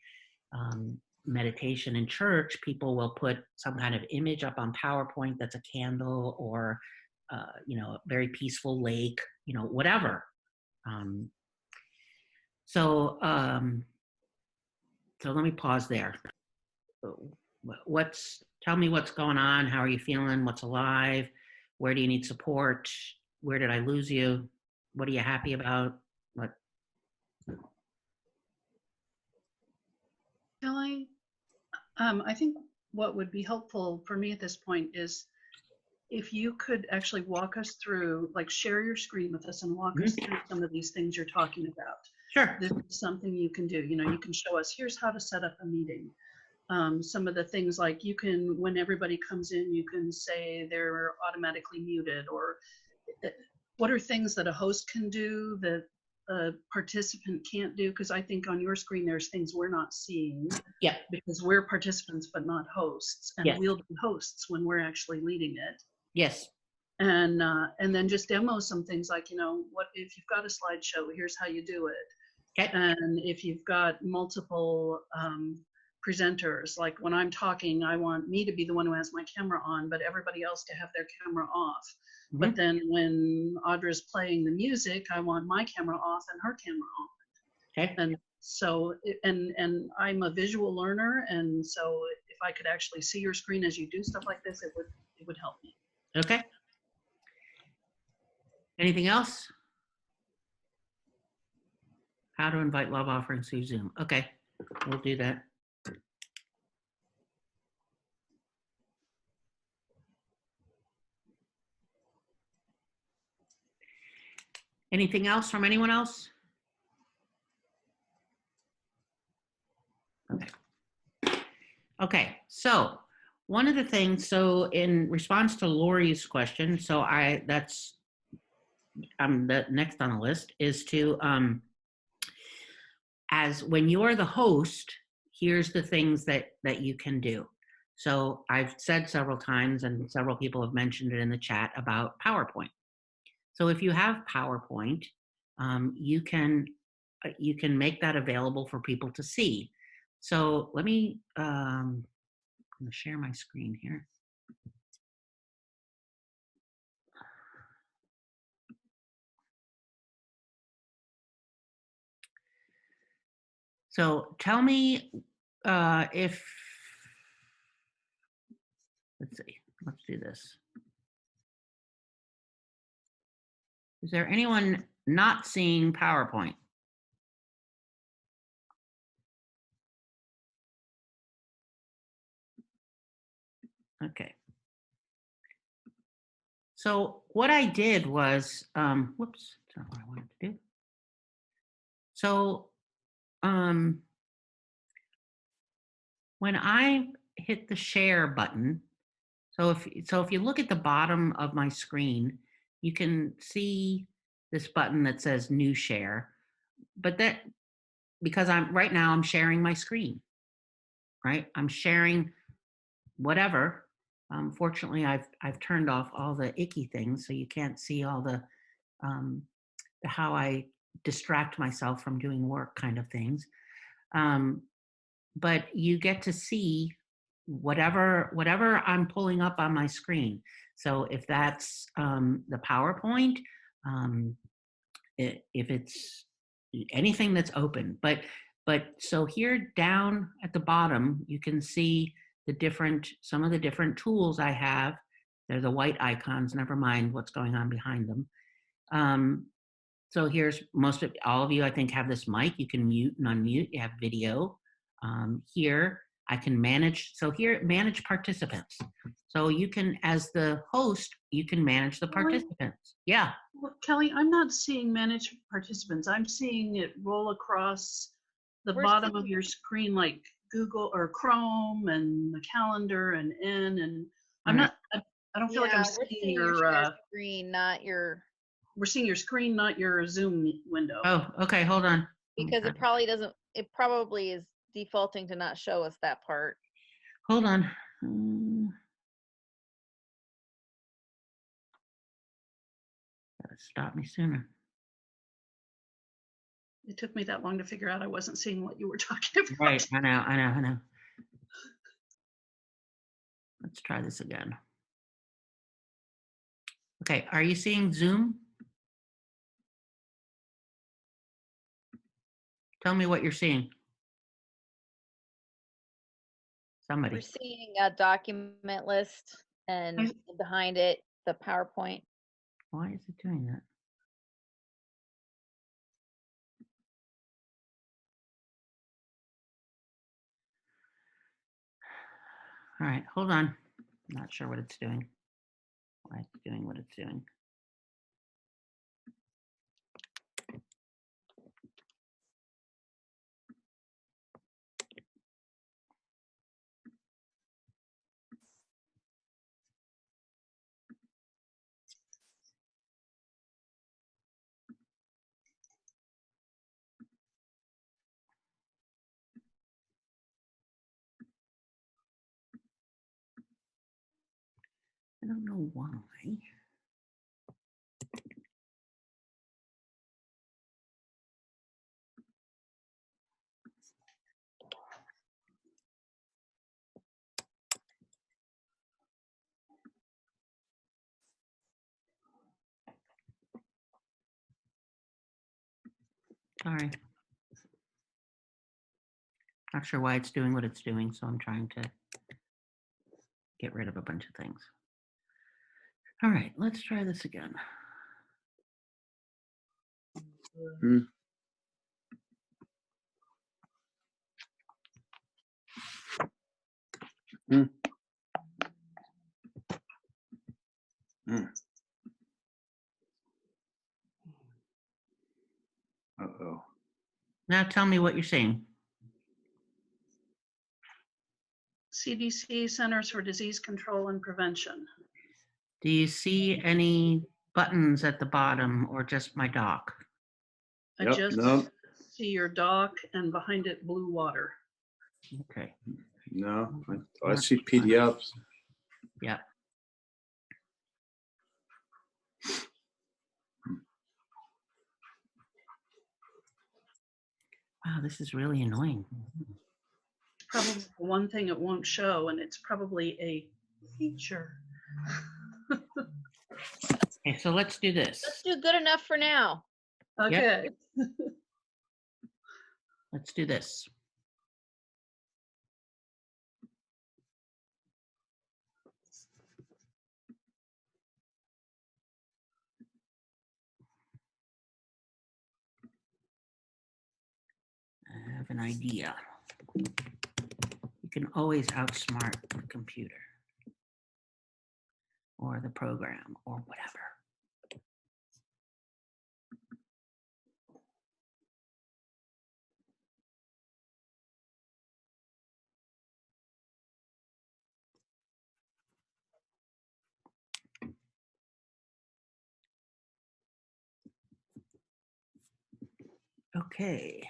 S1: meditation in church, people will put some kind of image up on PowerPoint that's a candle or, you know, a very peaceful lake, you know, whatever. So let me pause there. Tell me what's going on. How are you feeling? What's alive? Where do you need support? Where did I lose you? What are you happy about? What?
S6: I think what would be helpful for me at this point is if you could actually walk us through, like share your screen with us and walk us through some of these things you're talking about.
S1: Sure.
S6: This is something you can do. You know, you can show us, here's how to set up a meeting. Some of the things like you can, when everybody comes in, you can say they're automatically muted, or what are things that a host can do that a participant can't do? Because I think on your screen, there's things we're not seeing.
S1: Yeah.
S6: Because we're participants, but not hosts. And
S1: Yes.
S6: we'll be hosts when we're actually leading it.
S1: Yes.
S6: And then just demo some things like, you know, what if you've got a slideshow, here's how you do it.
S1: Okay.
S6: And if you've got multiple presenters, like when I'm talking, I want me to be the one who has my camera on, but everybody else to have their camera off.
S1: Mm-hmm.
S6: But then when Audra's playing the music, I want my camera off and her camera on.
S1: Okay.
S6: And so, and I'm a visual learner, and so if I could actually see your screen as you do stuff like this, it would help me.
S1: Okay. Anything else? How to invite love offerings through Zoom. Okay, we'll do that. Anything else from anyone else? Okay. Okay, so one of the things, so in response to Lori's question, so I'm the next on the list is to, as when you're the host, here's the things that you can do. So I've said several times, and several people have mentioned it in the chat about PowerPoint. So if you have PowerPoint, you can make that available for people to see. So let me, I'm going to share my screen here. So tell me if, let's see, let's do this. Is there anyone not seeing PowerPoint? Okay. So what I did was, whoops, that's not what I wanted to do. So when I hit the share button, so if you look at the bottom of my screen, you can see this button that says new share, but that, because right now I'm sharing my screen, right? I'm sharing whatever. Fortunately, I've turned off all the icky things, so you can't see all the how I distract myself from doing work kind of things. But you get to see whatever I'm pulling up on my screen. So if that's the PowerPoint, if it's anything that's open, but so here down at the bottom, you can see some of the different tools I have. They're the white icons, never mind what's going on behind them. So here's all of you, I think, have this mic. You can mute and unmute. You have video. Here, I can manage. So here, manage participants. So you can, as the host, you can manage the participants. Yeah.
S6: Well, Kelly, I'm not seeing manage participants. I'm seeing it roll across the bottom of your screen like Google or Chrome and the calendar and and I'm not, I don't feel like I'm seeing your
S5: screen, not your.
S6: We're seeing your screen, not your Zoom window.
S1: Oh, okay, hold on.
S5: Because
S1: Okay.
S5: it probably is defaulting to not show us that part.
S1: Hold on. Gotta stop me sooner.
S6: It took me that long to figure out I wasn't seeing what you were talking about.
S1: Right, I know. Let's try this again. Okay, are you seeing Zoom? Tell me what you're seeing. Somebody.
S5: We're seeing a document list and behind it, the PowerPoint.
S1: Why is it doing that? All right, hold on. I'm not sure what it's doing. Why it's doing what it's doing. I don't know why. Sorry. Not sure why it's doing what it's doing, so I'm trying to get rid of a bunch of things. All right, let's try this again.
S12: Uh-oh.
S1: Now tell me what you're seeing.
S6: CDC, Centers for Disease Control and Prevention.
S1: Do you see any buttons at the bottom or just my dock?
S6: I just see your dock and behind it blue water.
S1: Okay.
S14: No, I see PDFs.
S1: Yeah. Wow, this is really annoying.
S6: Probably the one thing it won't show, and it's probably a feature.
S1: Okay, so let's do this.
S5: Let's do good enough for now.
S6: Okay.
S1: Let's do this. I have an idea. You can always outsmart the computer or the program or whatever. Okay.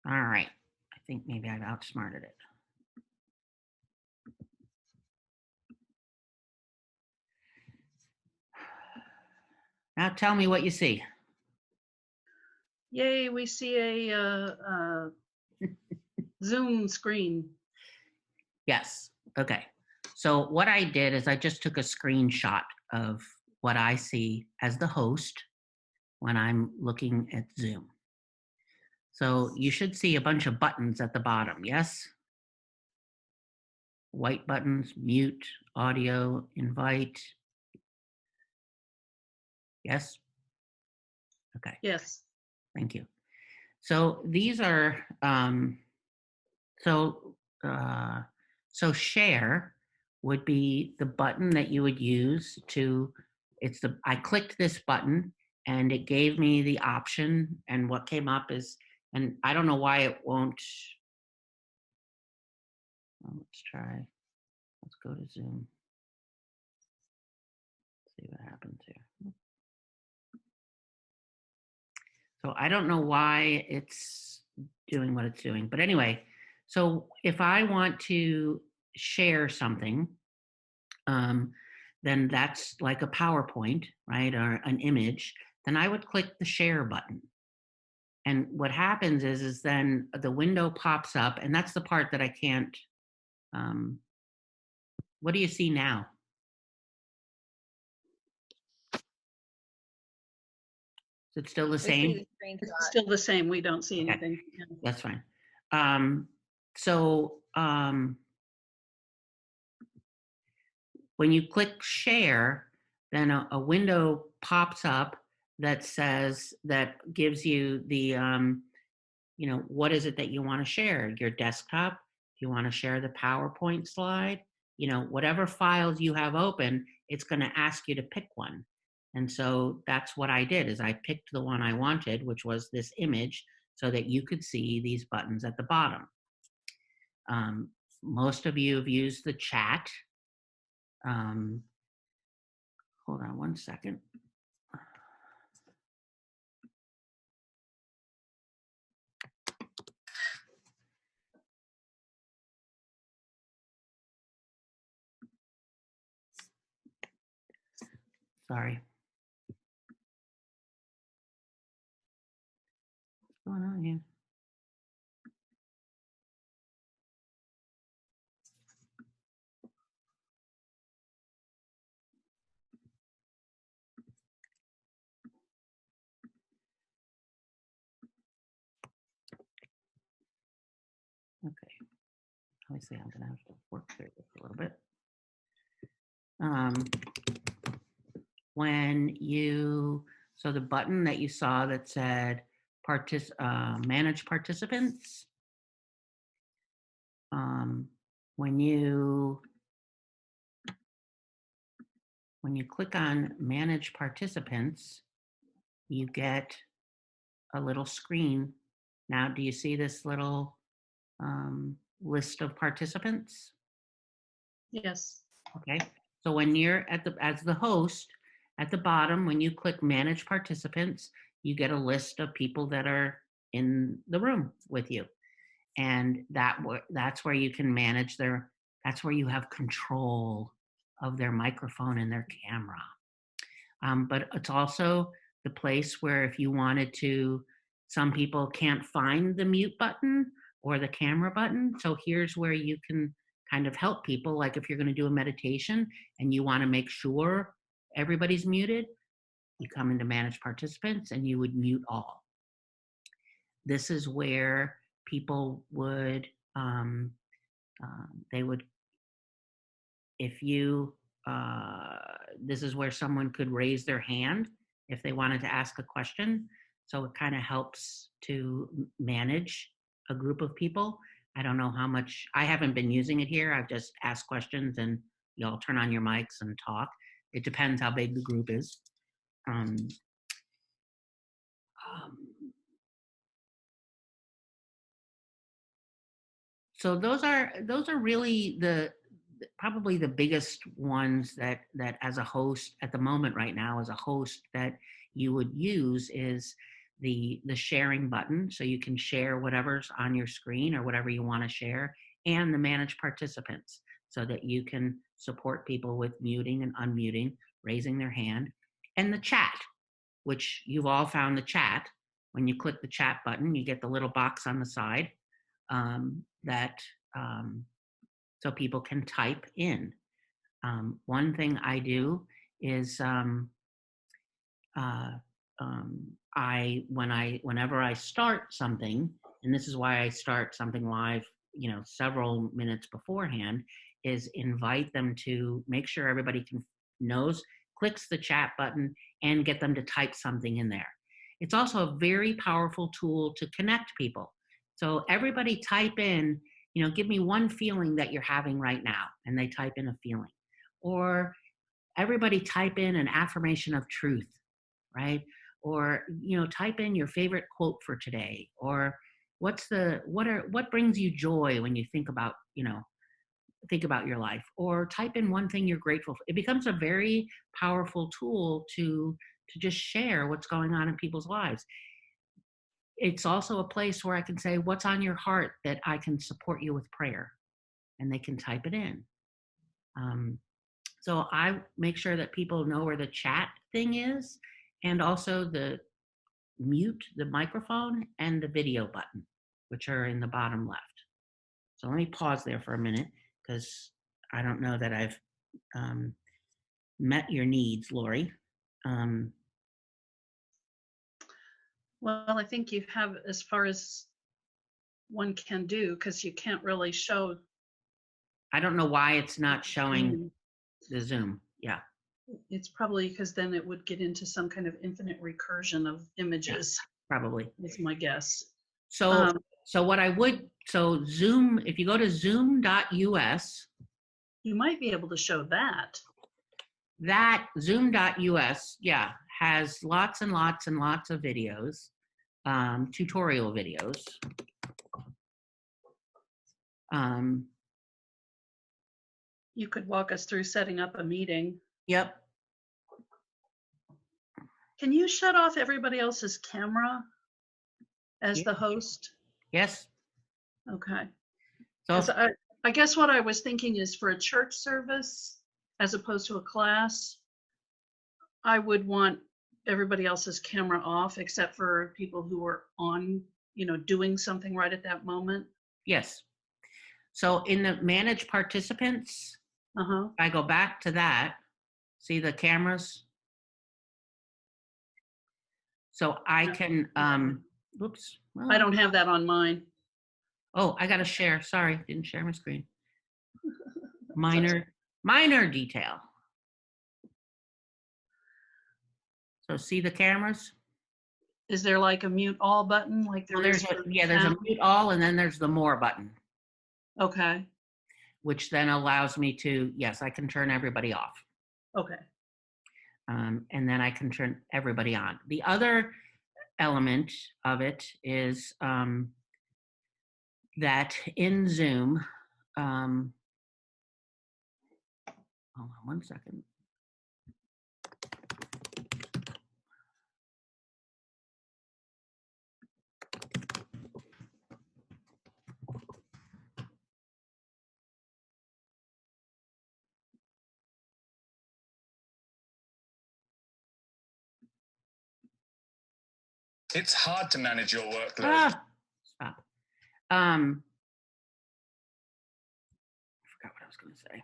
S1: All right. I think maybe I've outsmarted it. Now tell me what you see.
S6: Yay, we see a Zoom screen.
S1: Yes. Okay. So what I did is I just took a screenshot of what I see as the host when I'm looking at Zoom. So you should see a bunch of buttons at the bottom, yes? White buttons, mute, audio, invite. Yes? Okay.
S6: Yes.
S1: Thank you. So these are, so share would be the button that you would use to, I clicked this button and it gave me the option, and what came up is, and I don't know why it won't, let's try, let's go to Zoom. See what happens here. So I don't know why it's doing what it's doing, but anyway, so if I want to share something, then that's like a PowerPoint, right, or an image, then I would click the share button. And what happens is then the window pops up, and that's the part that I can't, what do you see now? Is it still the same?
S6: It's still the same. We don't see anything. Yeah.
S1: That's fine. When you click share, then a window pops up that says, that gives you the, what is it that you want to share? Your desktop? Do you want to share the PowerPoint slide? Whatever files you have open, it's going to ask you to pick one. And so that's what I did, is I picked the one I wanted, which was this image, so that you could see these buttons at the bottom. Most of you have used the chat. Hold on one second. Sorry. What's going on here? Okay. Obviously, I'm gonna have to work through this a little bit. So the button that you saw that said manage participants, when you click on manage participants, you get a little screen. Now, do you see this little list of participants?
S6: Yes.
S1: Okay. So when you're as the host, at the bottom, when you click manage participants, you get a list of people that are in the room with you. And that's where you can manage that's where you have control of their microphone and their camera. But it's also the place where, if you wanted to, some people can't find the mute button or the camera button. So here's where you can kind of help people. Like if you're going to do a meditation and you want to make sure everybody's muted, you come into manage participants and you would mute all. This is where people would, this is where someone could raise their hand if they wanted to ask a question. So it kind of helps to manage a group of people. I don't know how much, I haven't been using it here. I've just asked questions and y'all turn on your mics and talk. It depends how big the group is. So those are really probably the biggest ones that as a host at the moment right now, as a host, that you would use is the sharing button, so you can share whatever's on your screen or whatever you want to share, and the manage participants, so that you can support people with muting and unmuting, raising their hand, and the chat, which you've all found the chat. When you click the chat button, you get the little box on the side so people can type in. One thing I do is whenever I start something, and this is why I start something live, several minutes beforehand, is invite them to make sure everybody clicks the chat button and get them to type something in there. It's also a very powerful tool to connect people. So everybody type in, give me one feeling that you're having right now, and they type in a feeling. Or everybody type in an affirmation of truth, right? Or, type in your favorite quote for today, or what brings you joy when you think about your life, or type in one thing you're grateful for. It becomes a very powerful tool to just share what's going on in people's lives. It's also a place where I can say, what's on your heart that I can support you with prayer? And they can type it in. So I make sure that people know where the chat thing is, and also the mute, the microphone, and the video button, which are in the bottom left. So let me pause there for a minute, because I don't know that I've met your needs, Lori.
S6: Well, I think you have as far as one can do, because you can't really show.
S1: I don't know why it's not showing the Zoom. Yeah.
S6: It's probably because then it would get into some kind of infinite recursion of images,
S1: Probably.
S6: is my guess.
S1: So,
S6: Um,
S1: so Zoom, if you go to zoom.us,
S6: you might be able to show that.
S1: that zoom.us, yeah, has lots and lots and lots of videos, tutorial videos.
S6: You could walk us through setting up a meeting.
S1: Yep.
S6: Can you shut off everybody else's camera as
S1: Yeah.
S6: the host?
S1: Yes.
S6: Okay.
S1: So
S6: 'Cause I guess what I was thinking is for a church service, as opposed to a class, I would want everybody else's camera off except for people who are on, doing something right at that moment.
S1: yes. So in the manage participants,
S6: Uh-huh.
S1: I go back to that. See the cameras? So I can, oops.
S6: I don't have that on mine.
S1: Oh, I got to share. Sorry, didn't share my screen. Minor detail. So see the cameras?
S6: Is there like a mute all button like there
S1: Well,
S6: is?
S1: there's
S6: for
S1: a
S6: sound?
S1: mute all, and then there's the more button,
S6: Okay.
S1: which then allows me to, yes, I can turn everybody off.
S6: Okay.
S1: And then I can turn everybody on. The other element of it is that in Zoom, hold on one second.
S15: It's hard to manage your workload.
S1: Stop. I forgot what I was going to say.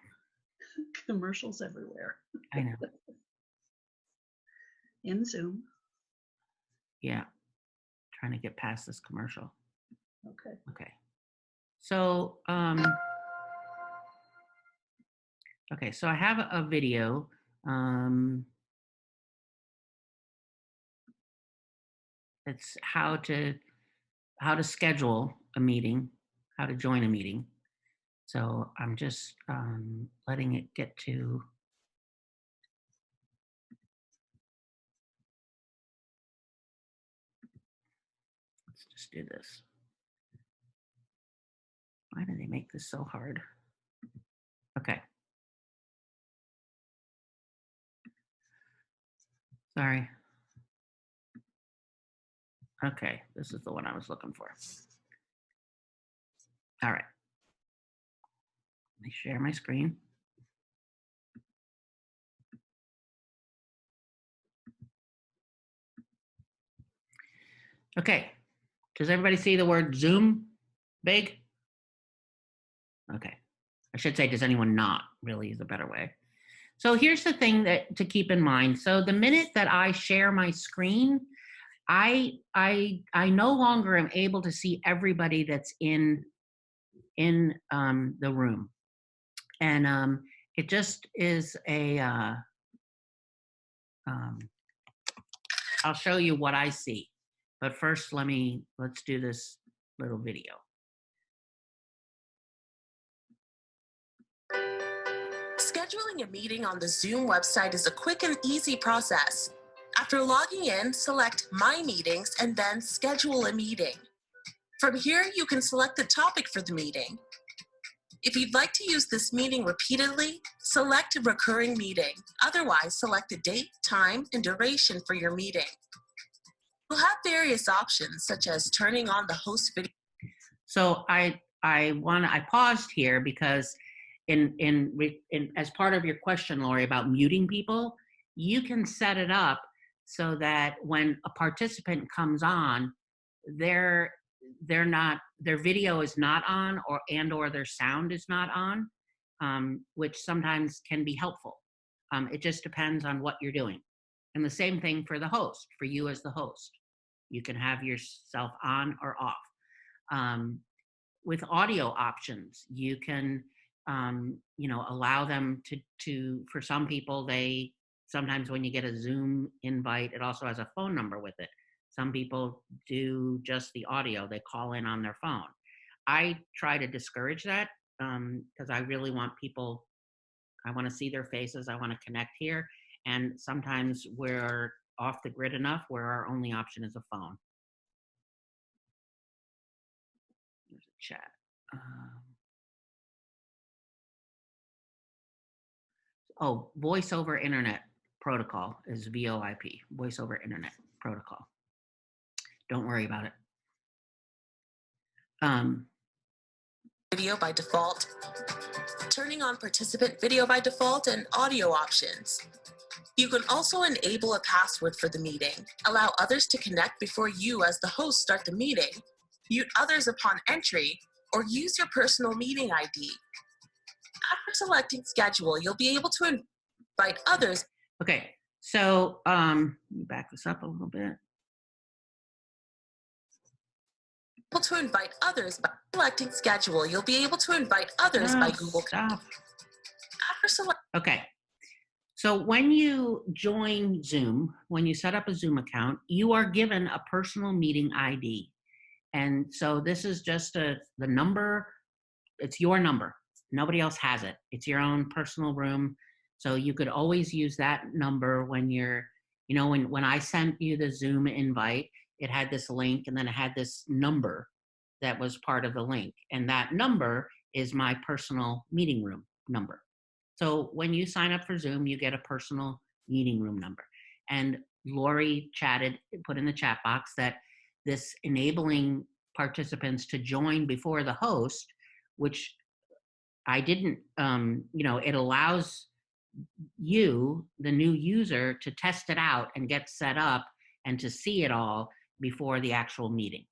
S6: Commercials everywhere.
S1: I know.
S6: In Zoom.
S1: Yeah. Trying to get past this commercial.
S6: Okay.
S1: Okay. So, okay, so I have a video. It's how to schedule a meeting, how to join a meeting. So I'm just letting it get to. Let's just do this. Why do they make this so hard? Okay. Sorry. Okay, this is the one I was looking for. All right. Let me share my screen. Okay. Does everybody see the word Zoom big? Okay. I should say, does anyone not, really is a better way. So here's the thing that to keep in mind. So the minute that I share my screen, I no longer am able to see everybody that's in the room. And it just is a, I'll show you what I see. But first, let's do this little video.
S16: Scheduling a meeting on the Zoom website is a quick and easy process. After logging in, select My Meetings and then Schedule a Meeting. From here, you can select the topic for the meeting. If you'd like to use this meeting repeatedly, select a recurring meeting. Otherwise, select the date, time, and duration for your meeting. You'll have various options, such as turning on the host video.
S1: So I paused here because in as part of your question, Lori, about muting people, you can set it up so that when a participant comes on, their video is not on, or their sound is not on, which sometimes can be helpful. It just depends on what you're doing. And the same thing for the host, for you as the host. You can have yourself on or off. With audio options, you can, allow them to, for some people, they sometimes when you get a Zoom invite, it also has a phone number with it. Some people do just the audio, they call in on their phone. I try to discourage that because I really want people, I want to see their faces, I want to connect here. And sometimes we're off the grid enough where our only option is a phone. There's a chat. Oh, voice over internet protocol is VoIP, voice over internet protocol. Don't worry about it.
S16: Video by default, turning on participant video by default and audio options. You can also enable a password for the meeting, allow others to connect before you as the host start the meeting, mute others upon entry, or use your personal meeting ID. After selecting schedule, you'll be able to invite others.
S1: Okay, so let me back this up a little bit.
S16: Able to invite others by selecting schedule. You'll be able to invite others by Google.
S1: Stop.
S16: After select.
S1: Okay, so when you join Zoom, when you set up a Zoom account, you are given a personal meeting ID. And so this is just the number, it's your number. Nobody else has it. It's your own personal room. So you could always use that number when you're, you know, when I sent you the Zoom invite, it had this link and then it had this number that was part of the link. And that number is my personal meeting room number. So when you sign up for Zoom, you get a personal meeting room number. And Lori chatted, put in the chat box that this enabling participants to join before the host, which I didn't, you know, it allows you, the new user, to test it out and get set up and to see it all before the actual meeting.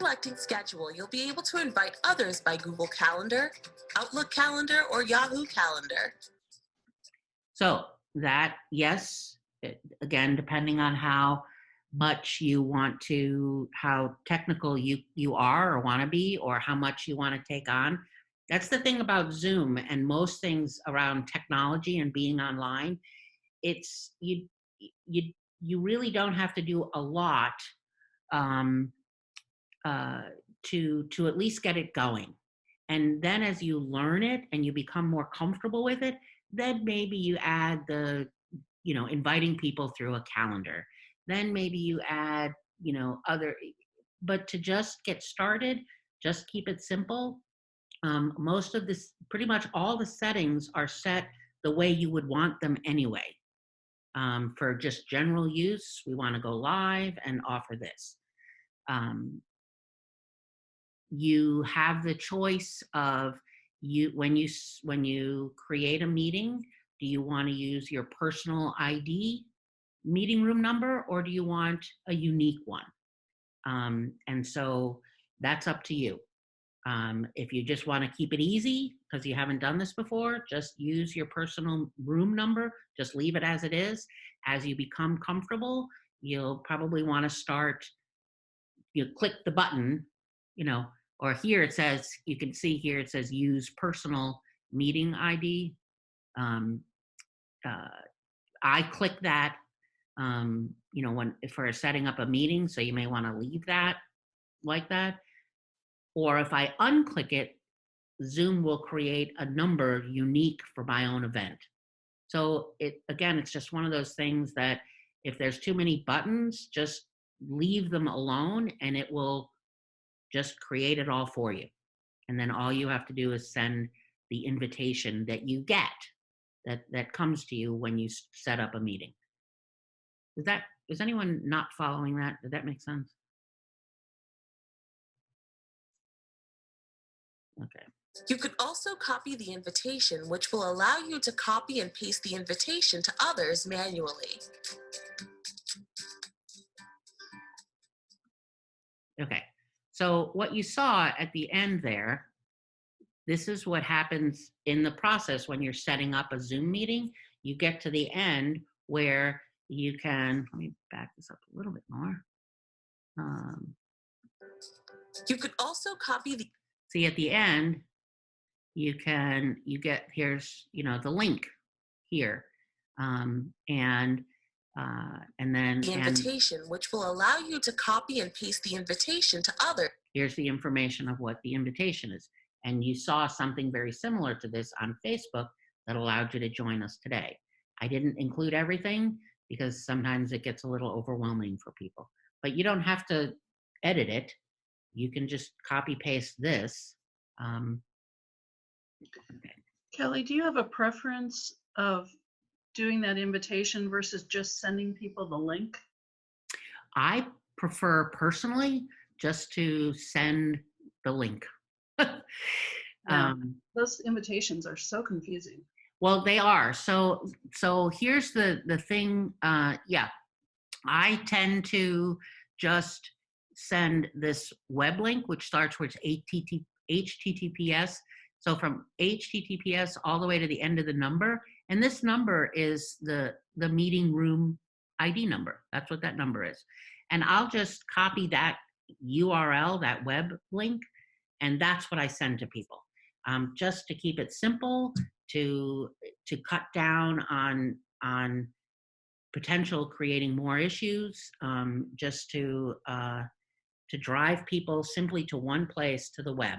S16: Selecting schedule, you'll be able to invite others by Google Calendar, Outlook Calendar, or Yahoo Calendar.
S1: So that, yes, again, depending on how much you want to, how technical you are or want to be, or how much you want to take on. That's the thing about Zoom and most things around technology and being online. It's, you really don't have to do a lot to at least get it going. And then as you learn it and you become more comfortable with it, then maybe you add the, you know, inviting people through a calendar. Then maybe you add, you know, other, but to just get started, just keep it simple. Most of this, pretty much all the settings are set the way you would want them anyway. For just general use, we want to go live and offer this. You have the choice of when you create a meeting, do you want to use your personal ID meeting room number, or do you want a unique one? And so that's up to you. If you just want to keep it easy because you haven't done this before, just use your personal room number, just leave it as it is. As you become comfortable, you'll probably want to start, you click the button, you know, or here it says, you can see here it says use personal meeting ID. I click that, you know, for setting up a meeting, so you may want to leave that like that. Or if I unclick it, Zoom will create a number unique for my own event. So again, it's just one of those things that if there's too many buttons, just leave them alone and it will just create it all for you. And then all you have to do is send the invitation that you get, that comes to you when you set up a meeting. Is anyone not following that? Did that make sense? Okay.
S16: You could also copy the invitation, which will allow you to copy and paste the invitation to others manually.
S1: Okay, so what you saw at the end there, this is what happens in the process when you're setting up a Zoom meeting. You get to the end where you can, let me back this up a little bit more.
S16: You could also copy the...
S1: See, at the end, you get, here's, the link here. And then
S16: The invitation, which will allow you to copy and paste the invitation to others.
S1: Here's the information of what the invitation is. And you saw something very similar to this on Facebook that allowed you to join us today. I didn't include everything because sometimes it gets a little overwhelming for people. But you don't have to edit it. You can just copy paste this.
S6: Kelly, do you have a preference of doing that invitation versus just sending people the link?
S1: I prefer personally just to send the link.
S6: Those invitations are so confusing.
S1: Well, they are. So here's the thing. I tend to just send this web link, which starts with HTTPS. So from HTTPS all the way to the end of the number. And this number is the meeting room ID number. That's what that number is. And I'll just copy that URL, that web link, and that's what I send to people. Just to keep it simple, to cut down on potential creating more issues, just to drive people simply to one place, to the web.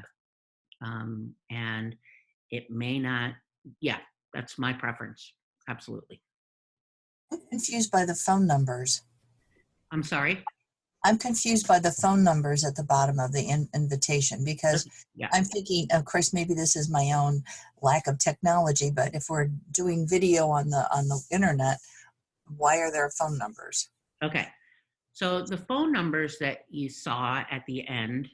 S1: And it may not, that's my preference. Absolutely.
S7: I'm confused by the phone numbers.
S1: I'm sorry?
S7: I'm confused by the phone numbers at the bottom of the invitation because I'm thinking, of course, maybe this is my own lack of technology, but if we're doing video on the internet, why are there phone numbers?
S1: Okay. So the phone numbers that you saw at the end,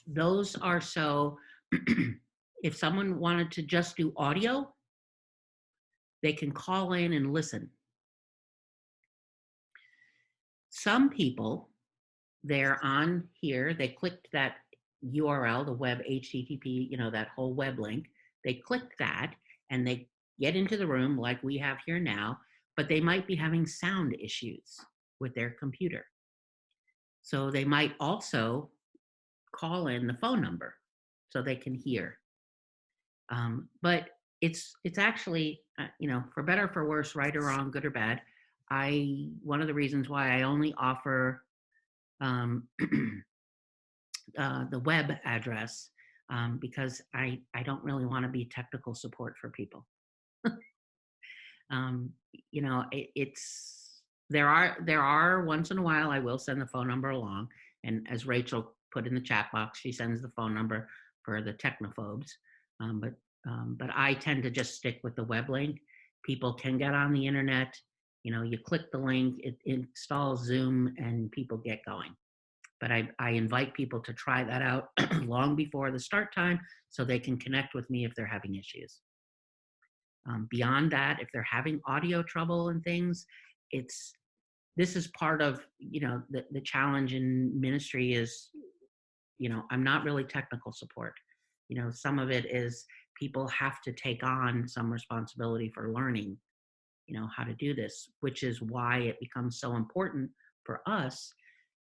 S1: those are so if someone wanted to just do audio, they can call in and listen. Some people, they're on here, they clicked that URL, the web HTTP, that whole web link. They click that and they get into the room like we have here now, but they might be having sound issues with their computer. So they might also call in the phone number so they can hear. But it's actually, for better or for worse, right or wrong, good or bad, one of the reasons why I only offer the web address, because I don't really want to be technical support for people. There are once in a while I will send the phone number along, and as Rachel put in the chat box, she sends the phone number for the technophobes. But I tend to just stick with the web link. People can get on the internet. You click the link, it installs Zoom, and people get going. But I invite people to try that out long before the start time so they can connect with me if they're having issues. Beyond that, if they're having audio trouble and things, this is part of, the challenge in ministry is, I'm not really technical support. Some of it is people have to take on some responsibility for learning, how to do this, which is why it becomes so important for us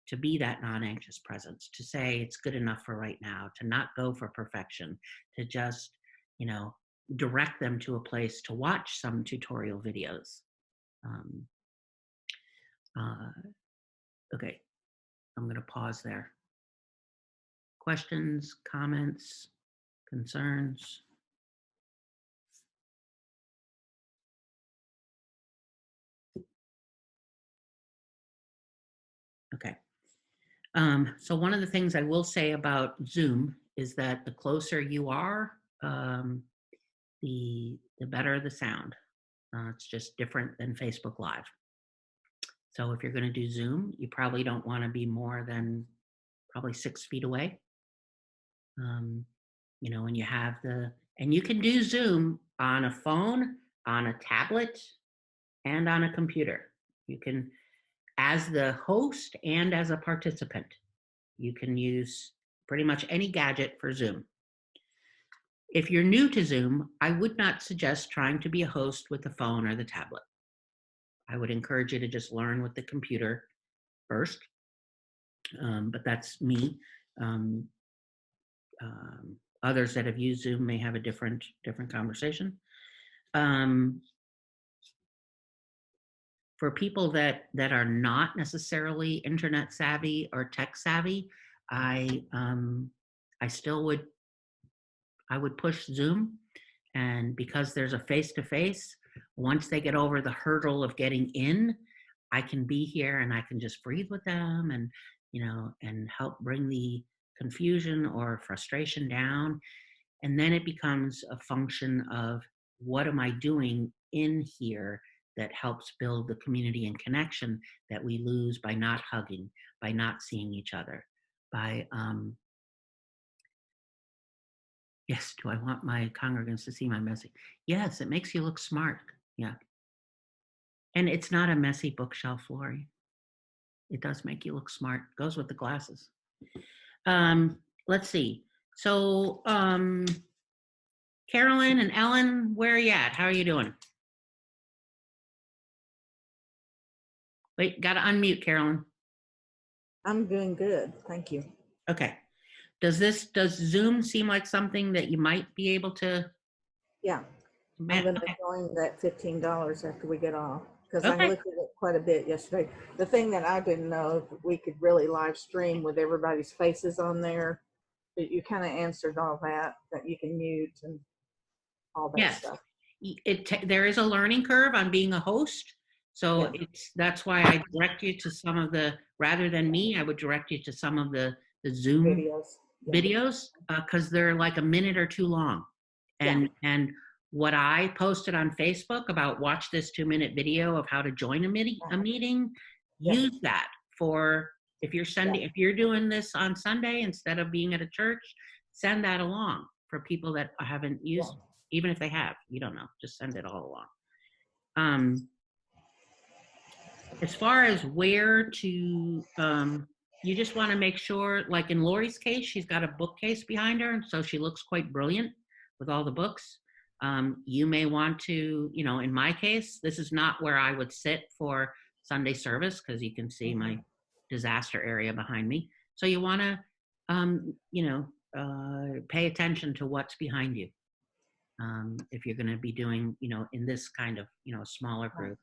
S1: to be that non-anxious presence, to say it's good enough for right now, to not go for perfection, to just, direct them to a place to watch some tutorial videos. Okay, I'm going to pause there. Questions, comments, concerns? Okay. So one of the things I will say about Zoom is that the closer you are, the better the sound. It's just different than Facebook Live. So if you're going to do Zoom, you probably don't want to be more than probably 6 feet away. When you have and you can do Zoom on a phone, on a tablet, and on a computer. You can, as the host and as a participant, you can use pretty much any gadget for Zoom. If you're new to Zoom, I would not suggest trying to be a host with the phone or the tablet. I would encourage you to just learn with the computer first, but that's me. Um, others that have used Zoom may have a different conversation. For people that are not necessarily internet savvy or tech savvy, I still would push Zoom, and because there's a face-to-face, once they get over the hurdle of getting in, I can be here and I can just breathe with them and, you know, and help bring the confusion or frustration down. And then it becomes a function of what am I doing in here that helps build the community and connection that we lose by not hugging, by not seeing each other, by, yes, do I want my congregants to see my message? Yes, it makes you look smart. Yeah. And it's not a messy bookshelf, Lori. It does make you look smart. Goes with the glasses. Let's see. So, Carolyn and Ellen, where are you at? How are you doing? Wait, got to unmute, Carolyn.
S11: I'm doing good. Thank you.
S1: Okay. Does Zoom seem like something that you might be able to?
S11: Yeah. I'm going to join that $15 after we get off, because I looked at it quite a bit yesterday. The thing that I didn't know, if we could really live stream with everybody's faces on there, but you kind of answered all that you can mute and all that stuff.
S1: There is a learning curve on being a host. So that's why I direct you to some of the, rather than me, I would direct you to some of the Zoom videos, because they're like a minute or two long. And what I posted on Facebook about watch this 2-minute video of how to join a meeting, use that for, if you're doing this on Sunday instead of being at a church, send that along for people that haven't used, even if they have, you don't know, just send it all along. As far as where to, you just want to make sure, like in Lori's case, she's got a bookcase behind her, and so she looks quite brilliant with all the books. You may want to, you know, in my case, this is not where I would sit for Sunday service, because you can see my disaster area behind me. So you want to, you know, pay attention to what's behind you. If you're going to be doing, you know, in this kind of, you know, smaller group.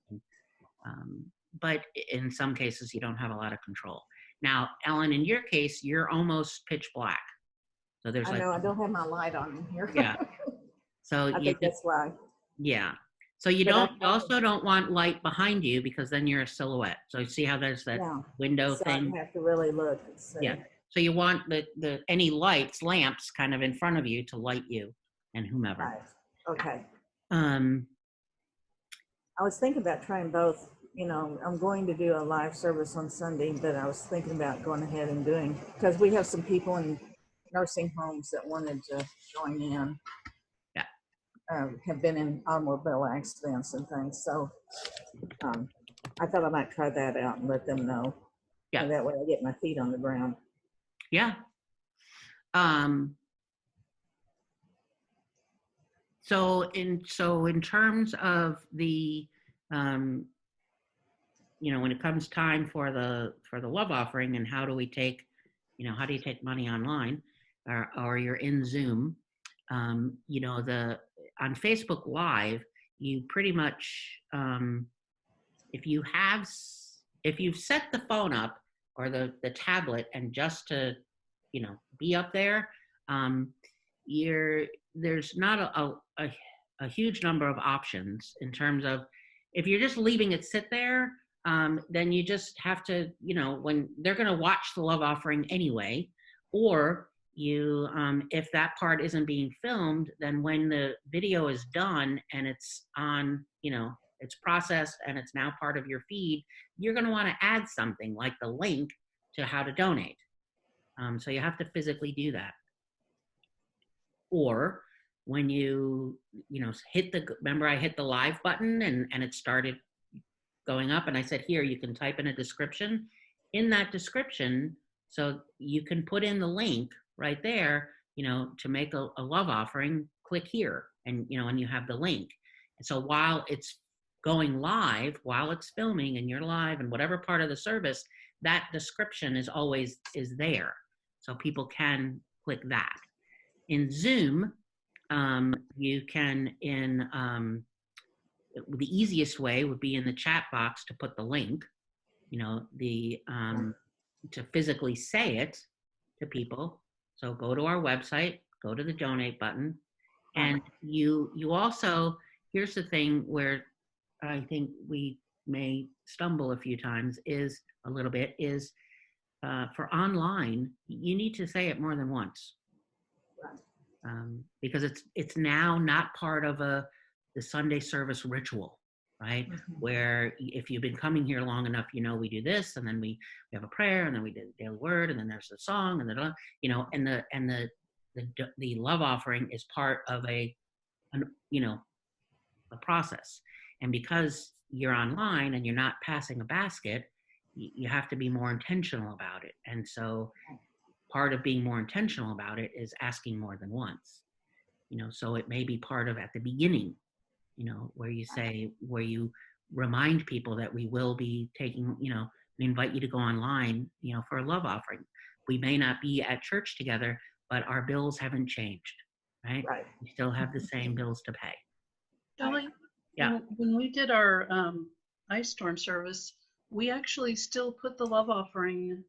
S1: But in some cases, you don't have a lot of control. Now, Ellen, in your case, you're almost pitch black. So there's
S11: I know, I don't have my light on in here.
S1: Yeah. So
S11: I think that's why.
S1: Yeah. So you also don't want light behind you, because then you're a silhouette. So see how there's that window thing?
S11: I have to really look and see.
S1: Yeah. So you want any lamps kind of in front of you to light you and whomever.
S11: Right. Okay.
S1: I
S11: was thinking about trying both. You know, I'm going to do a live service on Sunday, but I was thinking about going ahead and doing, because we have some people in nursing homes that wanted to join in. Have been in automobile accidents and things. So I thought I might try that out and let them know. Yeah. And that way I get my feet on the ground.
S1: Yeah. So in terms of the, you know, when it comes time for the love offering and how do we take, you know, how do you take money online or you're in Zoom, you know, on Facebook Live, you pretty much, if you've set the phone up or the tablet and just to, you know, be up there, there's not a huge number of options in terms of, if you're just leaving it sit there, then you just have to, you know, when they're going to watch the love offering anyway, or you, if that part isn't being filmed, then when the video is done and it's on, you know, it's processed and it's now part of your feed, you're going to want to add something like the link to how to donate. So you have to physically do that. Or when you know, remember I hit the live button and it started going up and I said, here, you can type in a description. In that description, so you can put in the link right there, you know, to make a love offering, click here and, you know, and you have the link. And so while it's going live, while it's filming and you're live and whatever part of the service, that description is always there. So people can click that. In Zoom, you can, the easiest way would be in the chat box to put the link, to physically say it to people. So go to our website, go to the donate button. And you also, here's the thing where I think we may stumble a few times is for online, you need to say it more than once. Because it's now not part of the Sunday service ritual, right? Where if you've been coming here long enough, we do this, and then we have a prayer, and then we do the daily word, and then there's the song, and the love offering is part of a process. And because you're online and you're not passing a basket, you have to be more intentional about it. And so part of being more intentional about it is asking more than once. So it may be part of at the beginning, where you remind people that we will be taking, we invite you to go online, for a love offering. We may not be at church together, but our bills haven't changed, right? We still have the same bills to pay.
S6: Dolly,
S1: Yeah.
S6: when we did our ice storm service, we actually still put the love offering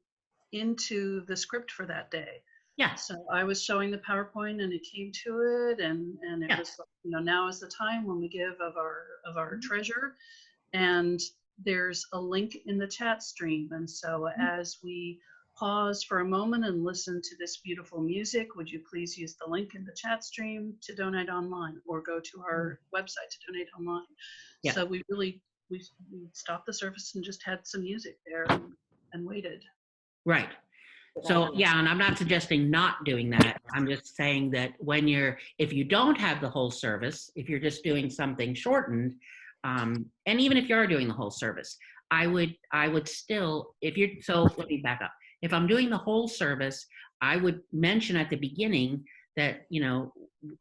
S6: into the script for that day.
S1: Yeah.
S6: So I was showing the PowerPoint and it came to it, and it was, now is the time when we give of our treasure, and there's a link in the chat stream. And so as we pause for a moment and listen to this beautiful music, would you please use the link in the chat stream to donate online, or go to our website to donate online?
S1: Yeah.
S6: So we stopped the service and just had some music there and waited.
S1: Right. So yeah, and I'm not suggesting not doing that. I'm just saying that if you don't have the whole service, if you're just doing something shortened, and even if you are doing the whole service, I would still, let me back up. If I'm doing the whole service, I would mention at the beginning that,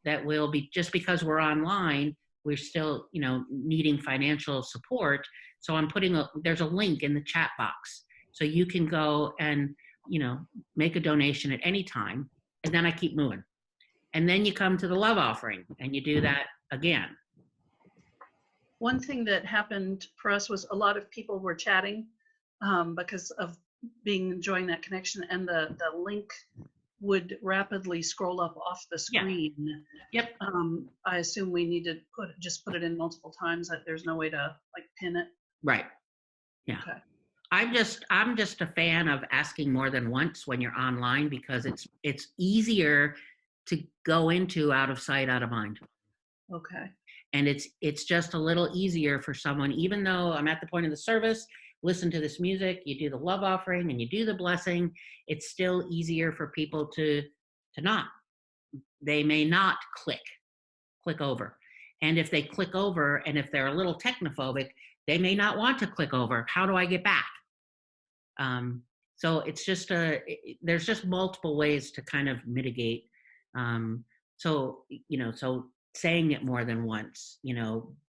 S1: that we'll be, just because we're online, we're still, needing financial support. So I'm there's a link in the chat box. So you can go and, make a donation at any time, and then I keep moving. And then you come to the love offering and you do that again.
S6: One thing that happened for us was a lot of people were chatting because of enjoying that connection, and the link would rapidly scroll up off the screen.
S1: Yep.
S6: I assume we need to put it in multiple times, that there's no way to pin it.
S1: Right. Yeah.
S6: Okay.
S1: I'm just a fan of asking more than once when you're online, because it's easier to go into out of sight, out of mind.
S6: Okay.
S1: And it's just a little easier for someone, even though I'm at the point of the service, listen to this music, you do the love offering and you do the blessing, it's still easier for people to not. They may not click over. And if they click over, and if they're a little technophobic, they may not want to click over. How do I get back? So it's just there's just multiple ways to kind of mitigate. So saying it more than once,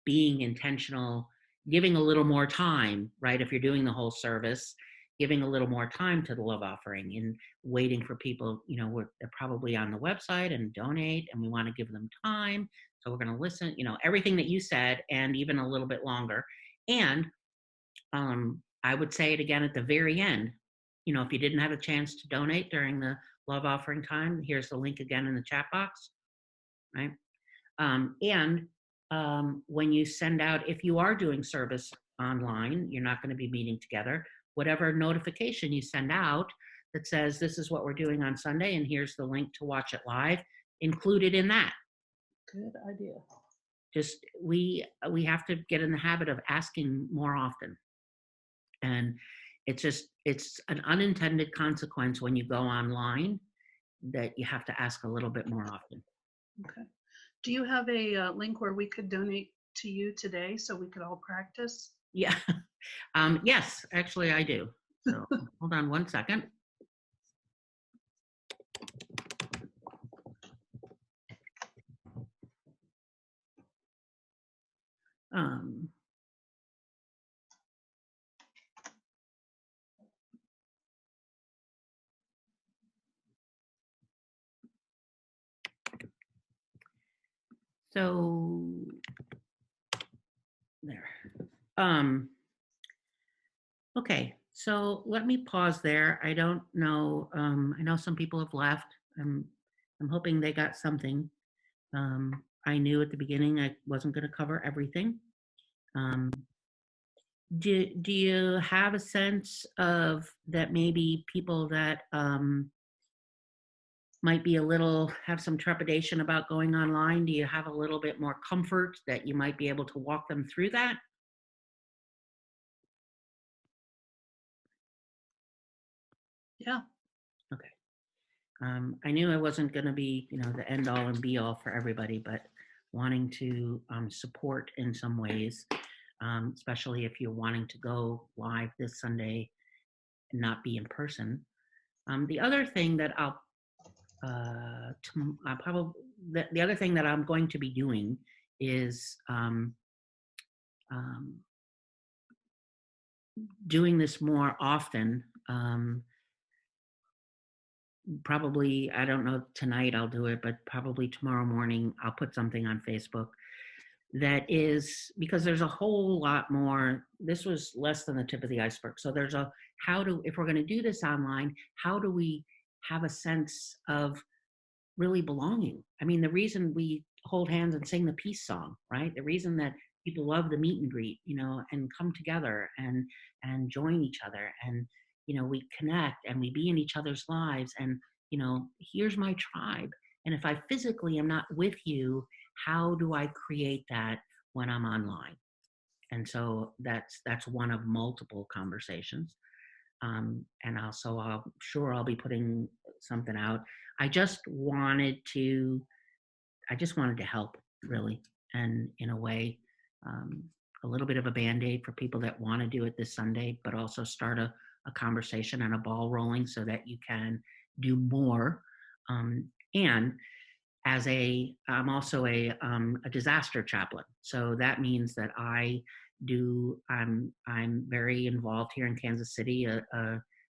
S1: being intentional, giving a little more time, right? If you're doing the whole service, giving a little more time to the love offering and waiting for people, they're probably on the website and donate, and we want to give them time. So we're going to listen, everything that you said, and even a little bit longer. And I would say it again at the very end. If you didn't have a chance to donate during the love offering time, here's the link again in the chat box, right? When you send out, if you are doing service online, you're not going to be meeting together, whatever notification you send out that says this is what we're doing on Sunday and here's the link to watch it live, include it in that.
S6: Good idea.
S1: Just we have to get in the habit of asking more often. And it's an unintended consequence when you go online that you have to ask a little bit more often.
S6: Okay. Do you have a link where we could donate to you today so we could all practice?
S1: Yeah. Yes, actually I do. So hold on one second. So there. Okay, so let me pause there. I don't know. I know some people have left. I'm hoping they got something. I knew at the beginning I wasn't going to cover everything. Do you have a sense of that maybe people that might be have some trepidation about going online? Do you have a little bit more comfort that you might be able to walk them through that?
S6: Yeah.
S1: Okay. I knew I wasn't going to be, the end all and be all for everybody, but wanting to support in some ways, especially if you're wanting to go live this Sunday and not be in person. The other thing that the other thing that I'm going to be doing is doing this more often. Probably, I don't know, tonight I'll do it, but probably tomorrow morning I'll put something on Facebook that is, because there's a whole lot more. This was less than the tip of the iceberg. So there's if we're going to do this online, how do we have a sense of really belonging? I mean, the reason we hold hands and sing the peace song, right? The reason that people love the meet and greet, and come together and join each other, and we connect and we be in each other's lives, and here's my tribe. And if I physically am not with you, how do I create that when I'm online? And so that's one of multiple conversations. And also, I'll be putting something out. I just wanted to help, really, and in a way, a little bit of a Band-Aid for people that want to do it this Sunday, but also start a conversation and a ball rolling so that you can do more. And I'm also a disaster chaplain. So that means that I'm very involved here in Kansas City, a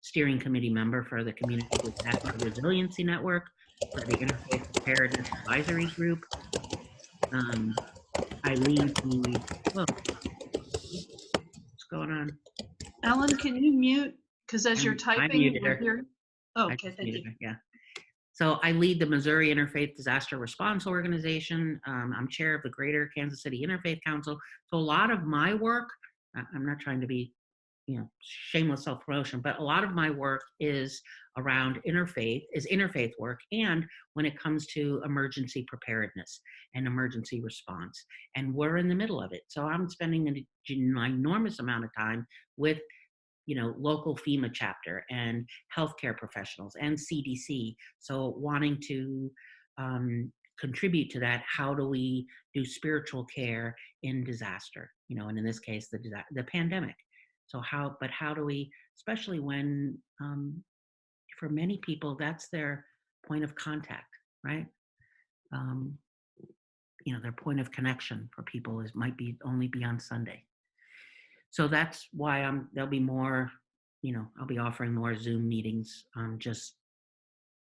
S1: steering committee member for the Community Disaster Resiliency Network, for the Interfaith Preparedness Advisory Group. I lead the, what's going on?
S6: Ellen, can you mute? Because as you're typing, we're here. Oh, okay, thank you.
S1: Yeah. So I lead the Missouri Interfaith Disaster Response Organization. I'm chair of the Greater Kansas City Interfaith Council. So a lot of my work, I'm not trying to be, shameless self-promotion, but a lot of my work is around interfaith work, and when it comes to emergency preparedness and emergency response. And we're in the middle of it. So I'm spending an enormous amount of time with local FEMA chapter and healthcare professionals and CDC. So wanting to contribute to that, how do we do spiritual care in disaster? And in this case, the pandemic. So how do we, especially when, for many people, that's their point of contact, right? Their point of connection for people might only be on Sunday. So that's why there'll be more, I'll be offering more Zoom meetings, just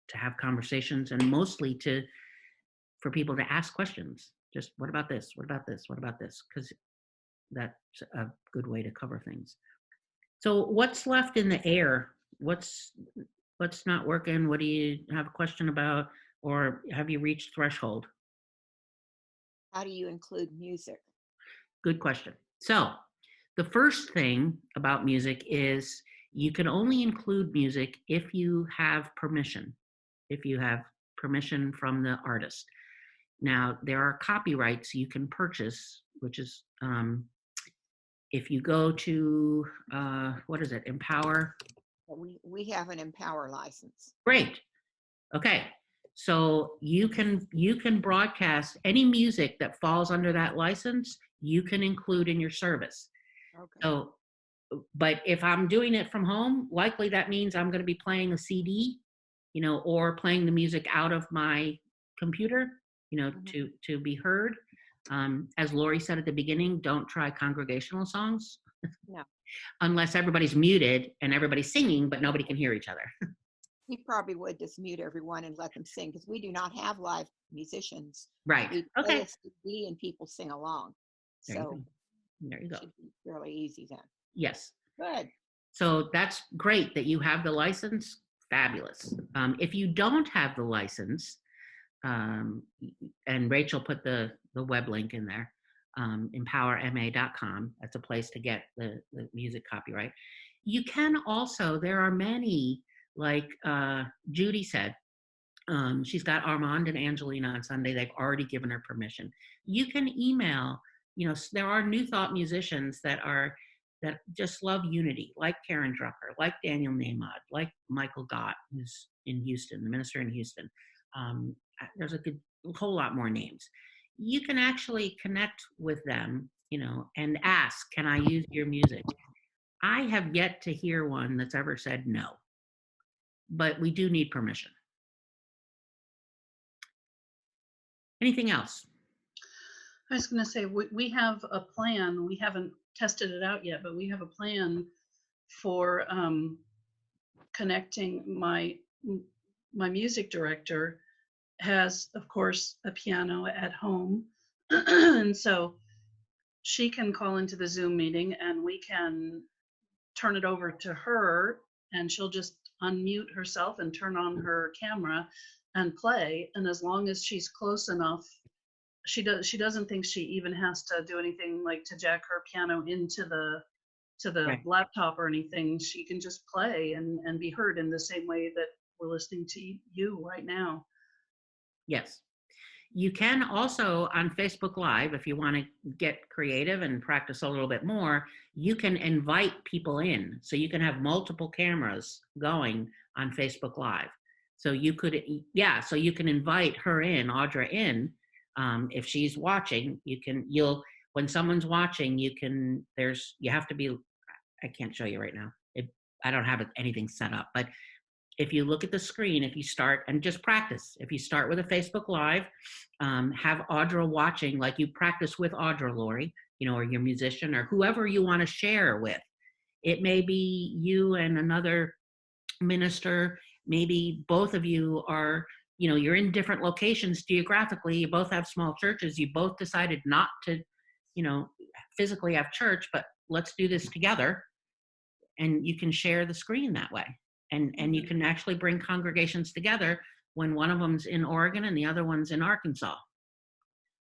S1: to have conversations, and mostly for people to ask questions. Just, what about this? What about this? What about this? Because that's a good way to cover things. So what's left in the air? What's not working? What do you have a question about? Or have you reached threshold?
S10: How do you include music?
S1: Good question. So the first thing about music is you can only include music if you have permission, from the artist. Now, there are copyrights you can purchase, which is, if you go to, what is it, Empower?
S10: We have an Empower license.
S1: Great. Okay. So you can broadcast any music that falls under that license, you can include in your service.
S10: Okay.
S1: So, but if I'm doing it from home, likely that means I'm going to be playing a CD, or playing the music out of my computer, to be heard. As Lori said at the beginning, don't try congregational songs.
S10: No.
S1: Unless everybody's muted and everybody's singing, but nobody can hear each other.
S10: We probably would just mute everyone and let them sing because we do not have live musicians.
S1: Right.
S10: We play
S1: Okay.
S10: a CD and people sing along.
S1: There you
S10: So
S1: go. There you
S10: it
S1: go.
S10: should be fairly easy then.
S1: Yes.
S10: Good.
S1: So that's great that you have the license. Fabulous. If you don't have the license, and Rachel put the web link in there, empowerma.com. That's a place to get the music copyright. You can also, there are many, like Judy said, she's got Armand and Angelina on Sunday. They've already given her permission. You can email, there are New Thought musicians that just love unity, like Karen Drucker, like Daniel Nahmad, like Michael Gott, who's in Houston, the minister in Houston. There's a whole lot more names. You can actually connect with them, and ask, can I use your music? I have yet to hear one that's ever said no, but we do need permission. Anything else?
S6: I was going to say, we have a plan. We haven't tested it out yet, but we have a plan for connecting. My music director has, of course, a piano at home. And so she can call into the Zoom meeting and we can turn it over to her, and she'll just unmute herself and turn on her camera and play. And as long as she's close enough, she doesn't think she even has to do anything like to jack her piano into the
S1: Right.
S6: laptop or anything. She can just play and be heard in the same way that we're listening to you right now.
S1: Yes. You can also, on Facebook Live, if you want to get creative and practice a little bit more, you can invite people in. So you can have multiple cameras going on Facebook Live. So you could, so you can invite her in, Audra in, if she's watching. When someone's watching, you have to be, I can't show you right now. I don't have anything set up, but if you look at the screen, if you start and just practice, if you start with a Facebook Live, have Audra watching, like you practice with Audra, Lori, or your musician or whoever you want to share with. It may be you and another minister. Maybe both of you are, you're in different locations geographically. You both have small churches. You both decided not to, physically have church, but let's do this together. And you can share the screen that way. And you can actually bring congregations together when one of them's in Oregon and the other one's in Arkansas.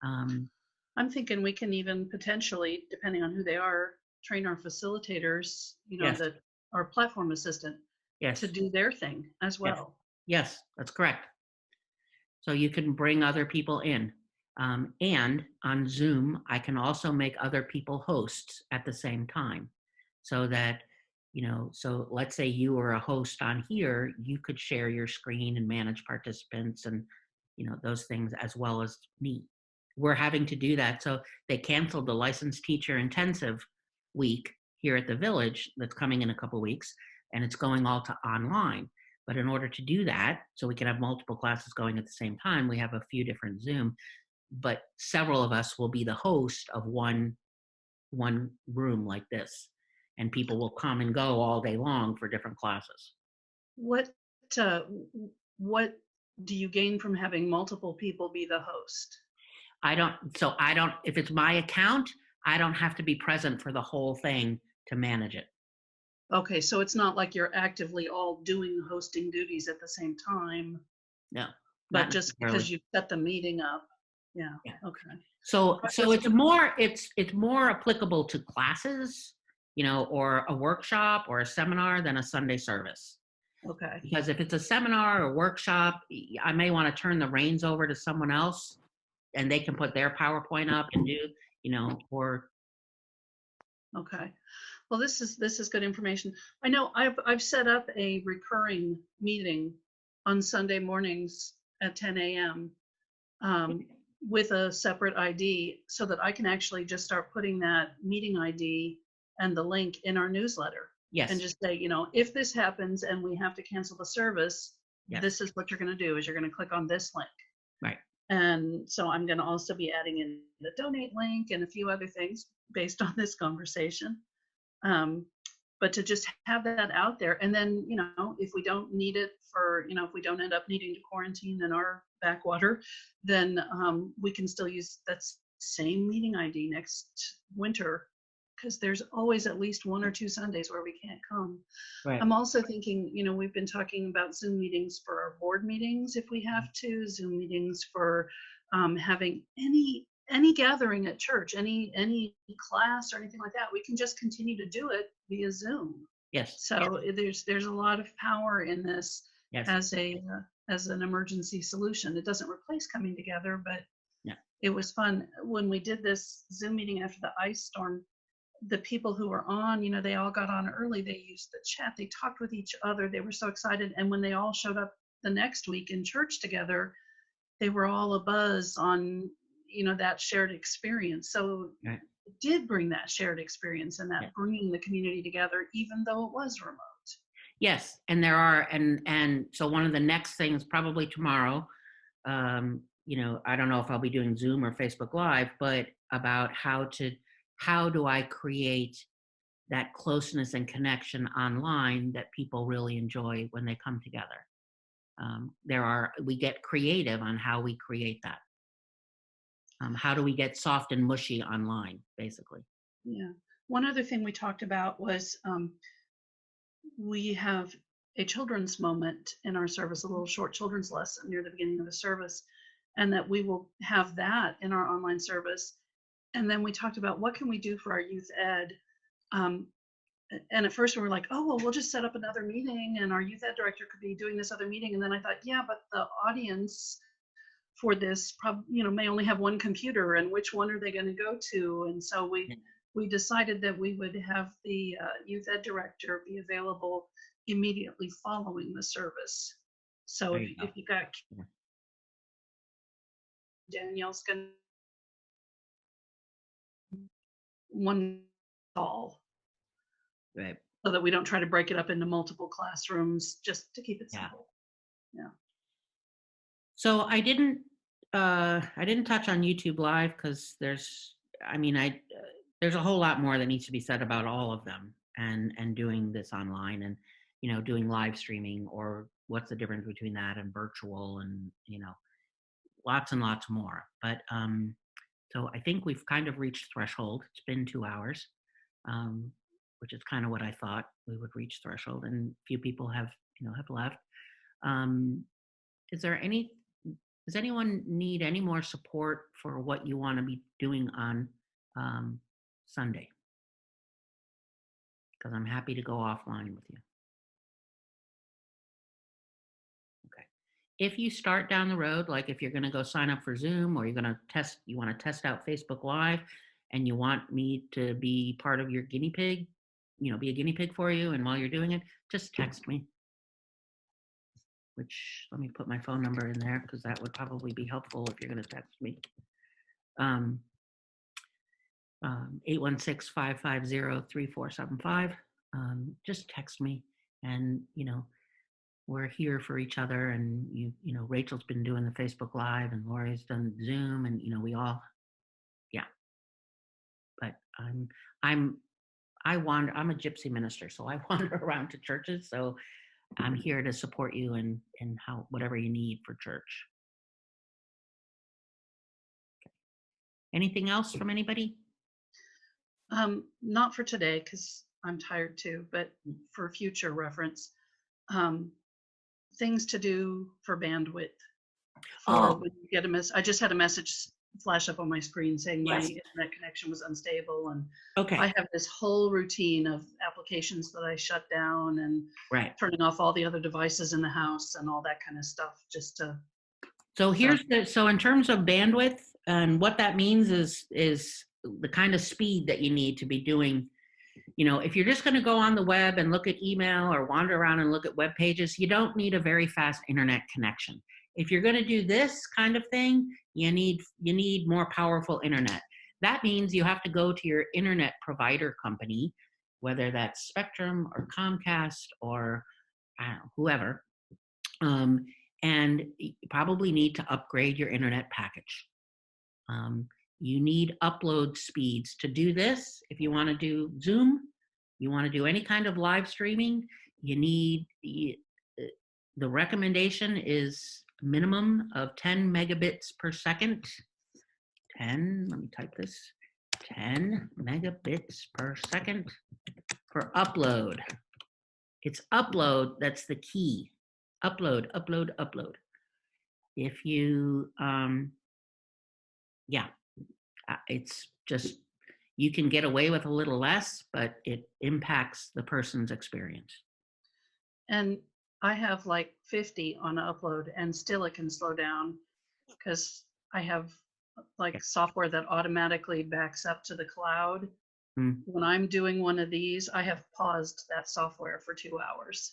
S6: I'm thinking we can even potentially, depending on who they are, train our facilitators,
S1: Yes.
S6: that our platform assistant,
S1: Yes.
S6: to do their thing as well.
S1: Yes, that's correct. So you can bring other people in. And on Zoom, I can also make other people hosts at the same time, so that, so let's say you were a host on here, you could share your screen and manage participants and, those things as well as me. We're having to do that. So they canceled the licensed teacher intensive week here at the Village that's coming in a couple weeks, and it's going all to online. But in order to do that, so we can have multiple classes going at the same time, we have a few different Zoom, but several of us will be the host of one room like this. And people will come and go all day long for different classes.
S6: What do you gain from having multiple people be the host?
S1: If it's my account, I don't have to be present for the whole thing to manage it.
S6: Okay, so it's not like you're actively all doing hosting duties at the same time.
S1: No.
S6: But just because you set the meeting up. Yeah. Okay.
S1: So it's more applicable to classes, or a workshop or a seminar than a Sunday service.
S6: Okay.
S1: Because if it's a seminar or workshop, I may want to turn the reins over to someone else and they can put their PowerPoint up and do, or.
S6: Okay. Well, this is good information. I know I've set up a recurring meeting on Sunday mornings at 10 a.m. With a separate ID, so that I can actually just start putting that meeting ID and the link in our newsletter.
S1: Yes.
S6: And just say, if this happens and we have to cancel the service,
S1: Yes.
S6: This is what you're going to do, is you're going to click on this link.
S1: Right.
S6: And so I'm going to also be adding in the donate link and a few other things based on this conversation. but to just have that out there. And then, if we don't need it for, if we don't end up needing to quarantine in our backwater, then we can still use that same meeting ID next winter, because there's always at least 1 or 2 Sundays where we can't come.
S1: Right.
S6: I'm also thinking, we've been talking about Zoom meetings for our board meetings if we have to, Zoom meetings for having any gathering at church, any class or anything like that. We can just continue to do it via Zoom.
S1: Yes.
S6: So there's a lot of power in this.
S1: Yes.
S6: As an emergency solution. It doesn't replace coming together, but
S1: yeah,
S6: it was fun when we did this Zoom meeting after the ice storm. The people who were on, they all got on early. They used the chat. They talked with each other. They were so excited. And when they all showed up the next week in church together, they were all abuzz on, that shared experience. So
S1: right.
S6: It did bring that shared experience and that bringing the community together, even though it was remote.
S1: Yes, and there are, and so one of the next things probably tomorrow, I don't know if I'll be doing Zoom or Facebook Live, but about how do I create that closeness and connection online that people really enjoy when they come together. We get creative on how we create that. How do we get soft and mushy online, basically?
S6: Yeah. One other thing we talked about was we have a children's moment in our service, a little short children's lesson near the beginning of the service, and that we will have that in our online service. And then we talked about what can we do for our youth ed. And at first we were like, oh, well, we'll just set up another meeting and our youth ed director could be doing this other meeting. And then I thought, yeah, but the audience for this may only have one computer, and which one are they going to go to? And so we decided that we would have the youth ed director be available immediately following the service. So if you got Danielle's going to one call,
S1: right?
S6: So that we don't try to break it up into multiple classrooms, just to keep it simple. Yeah.
S1: So I didn't touch on YouTube Live because there's a whole lot more that needs to be said about all of them and doing this online and, doing live streaming, or what's the difference between that and virtual and, lots and lots more. But so I think we've kind of reached threshold. It's been 2 hours, which is kind of what I thought we would reach threshold, and few people have left. Does anyone need any more support for what you want to be doing on Sunday? Because I'm happy to go offline with you. Okay. If you start down the road, like if you're going to go sign up for Zoom, or you want to test out Facebook Live, and you want me to be part of your guinea pig, be a guinea pig for you, and while you're doing it, just text me. Which, let me put my phone number in there because that would probably be helpful if you're going to text me. 816-550-3475. Just text me, and we're here for each other. And Rachel's been doing the Facebook Live, and Lori's done Zoom, and we all, yeah. But I'm a gypsy minister, so I wander around to churches. So I'm here to support you in whatever you need for church. Okay. Anything else from anybody?
S6: Not for today, because I'm tired too, but for future reference, things to do for bandwidth. When you get I just had a message flash up on my screen saying my internet connection was unstable, and I have this whole routine of applications that I shut down and turning off all the other devices in the house and all that kind of stuff, just to.
S1: So so in terms of bandwidth, and what that means is the kind of speed that you need to be doing. If you're just going to go on the web and look at email or wander around and look at web pages, you don't need a very fast internet connection. If you're going to do this kind of thing, you need more powerful internet. That means you have to go to your internet provider company, whether that's Spectrum or Comcast or whoever, and you probably need to upgrade your internet package. You need upload speeds to do this. If you want to do Zoom, you want to do any kind of live streaming, you need, the recommendation is minimum of 10 megabits per second. 10, let me type this, 10 megabits per second for upload. It's upload that's the key. Upload, upload, upload. If you, it's just, you can get away with a little less, but it impacts the person's experience.
S6: And I have like 50 on upload, and still it can slow down because I have like software that automatically backs up to the cloud. When I'm doing one of these, I have paused that software for 2 hours.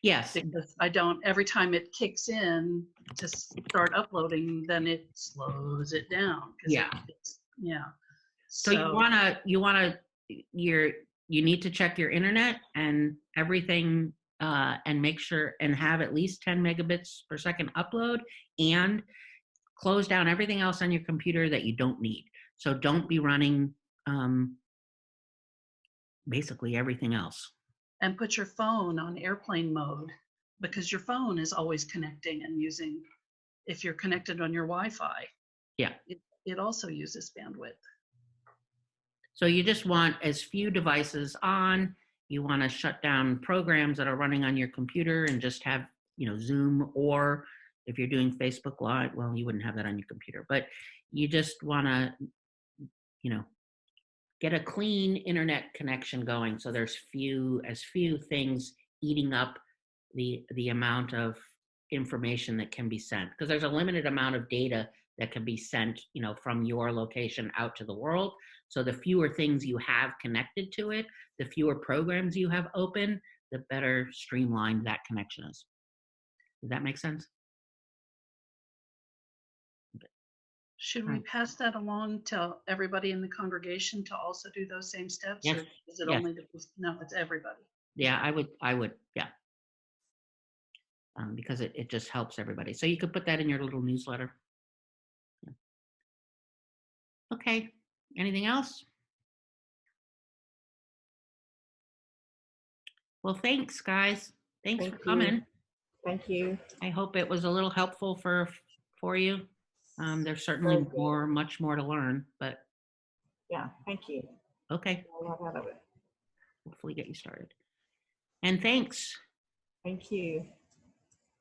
S1: Yes.
S6: Because I don't, every time it kicks in to start uploading, then it slows it down.
S1: Yeah.
S6: Yeah.
S1: So you need to check your internet and everything, and make sure and have at least 10 megabits per second upload, and close down everything else on your computer that you don't need. So don't be running basically everything else.
S6: And put your phone on airplane mode, because your phone is always connecting and using, if you're connected on your Wi-Fi, it also uses bandwidth.
S1: So you just want as few devices on. You want to shut down programs that are running on your computer and just have, Zoom, or if you're doing Facebook Live, well, you wouldn't have that on your computer, but you just want to, get a clean internet connection going. So there's as few things eating up the amount of information that can be sent, because there's a limited amount of data that can be sent, from your location out to the world. So the fewer things you have connected to it, the fewer programs you have open, the better streamlined that connection is. Does that make sense?
S6: Should we pass that along to everybody in the congregation to also do those same steps?
S1: Yes.
S6: Or is it
S1: Yes.
S6: only no, it's everybody.
S1: Yeah, I would, yeah. Because it just helps everybody. So you could put that in your little newsletter. Yeah. Okay, anything else? Well, thanks, guys. Thanks for coming.
S13: Thank you.
S1: I hope it was a little helpful for you. There's certainly much more to learn, but
S13: yeah, thank you.
S1: Okay.
S13: A lot out of it.
S1: Hopefully get you started. And thanks.
S13: Thank you.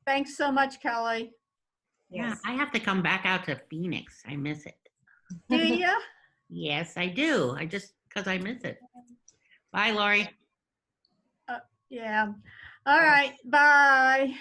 S3: Thanks so much, Kelly.
S1: Yeah, I have to come back out to Phoenix. I miss it.
S3: Do you?
S1: Yes, I do. Because I miss it. Bye, Lori.
S3: Yeah. All right. Bye.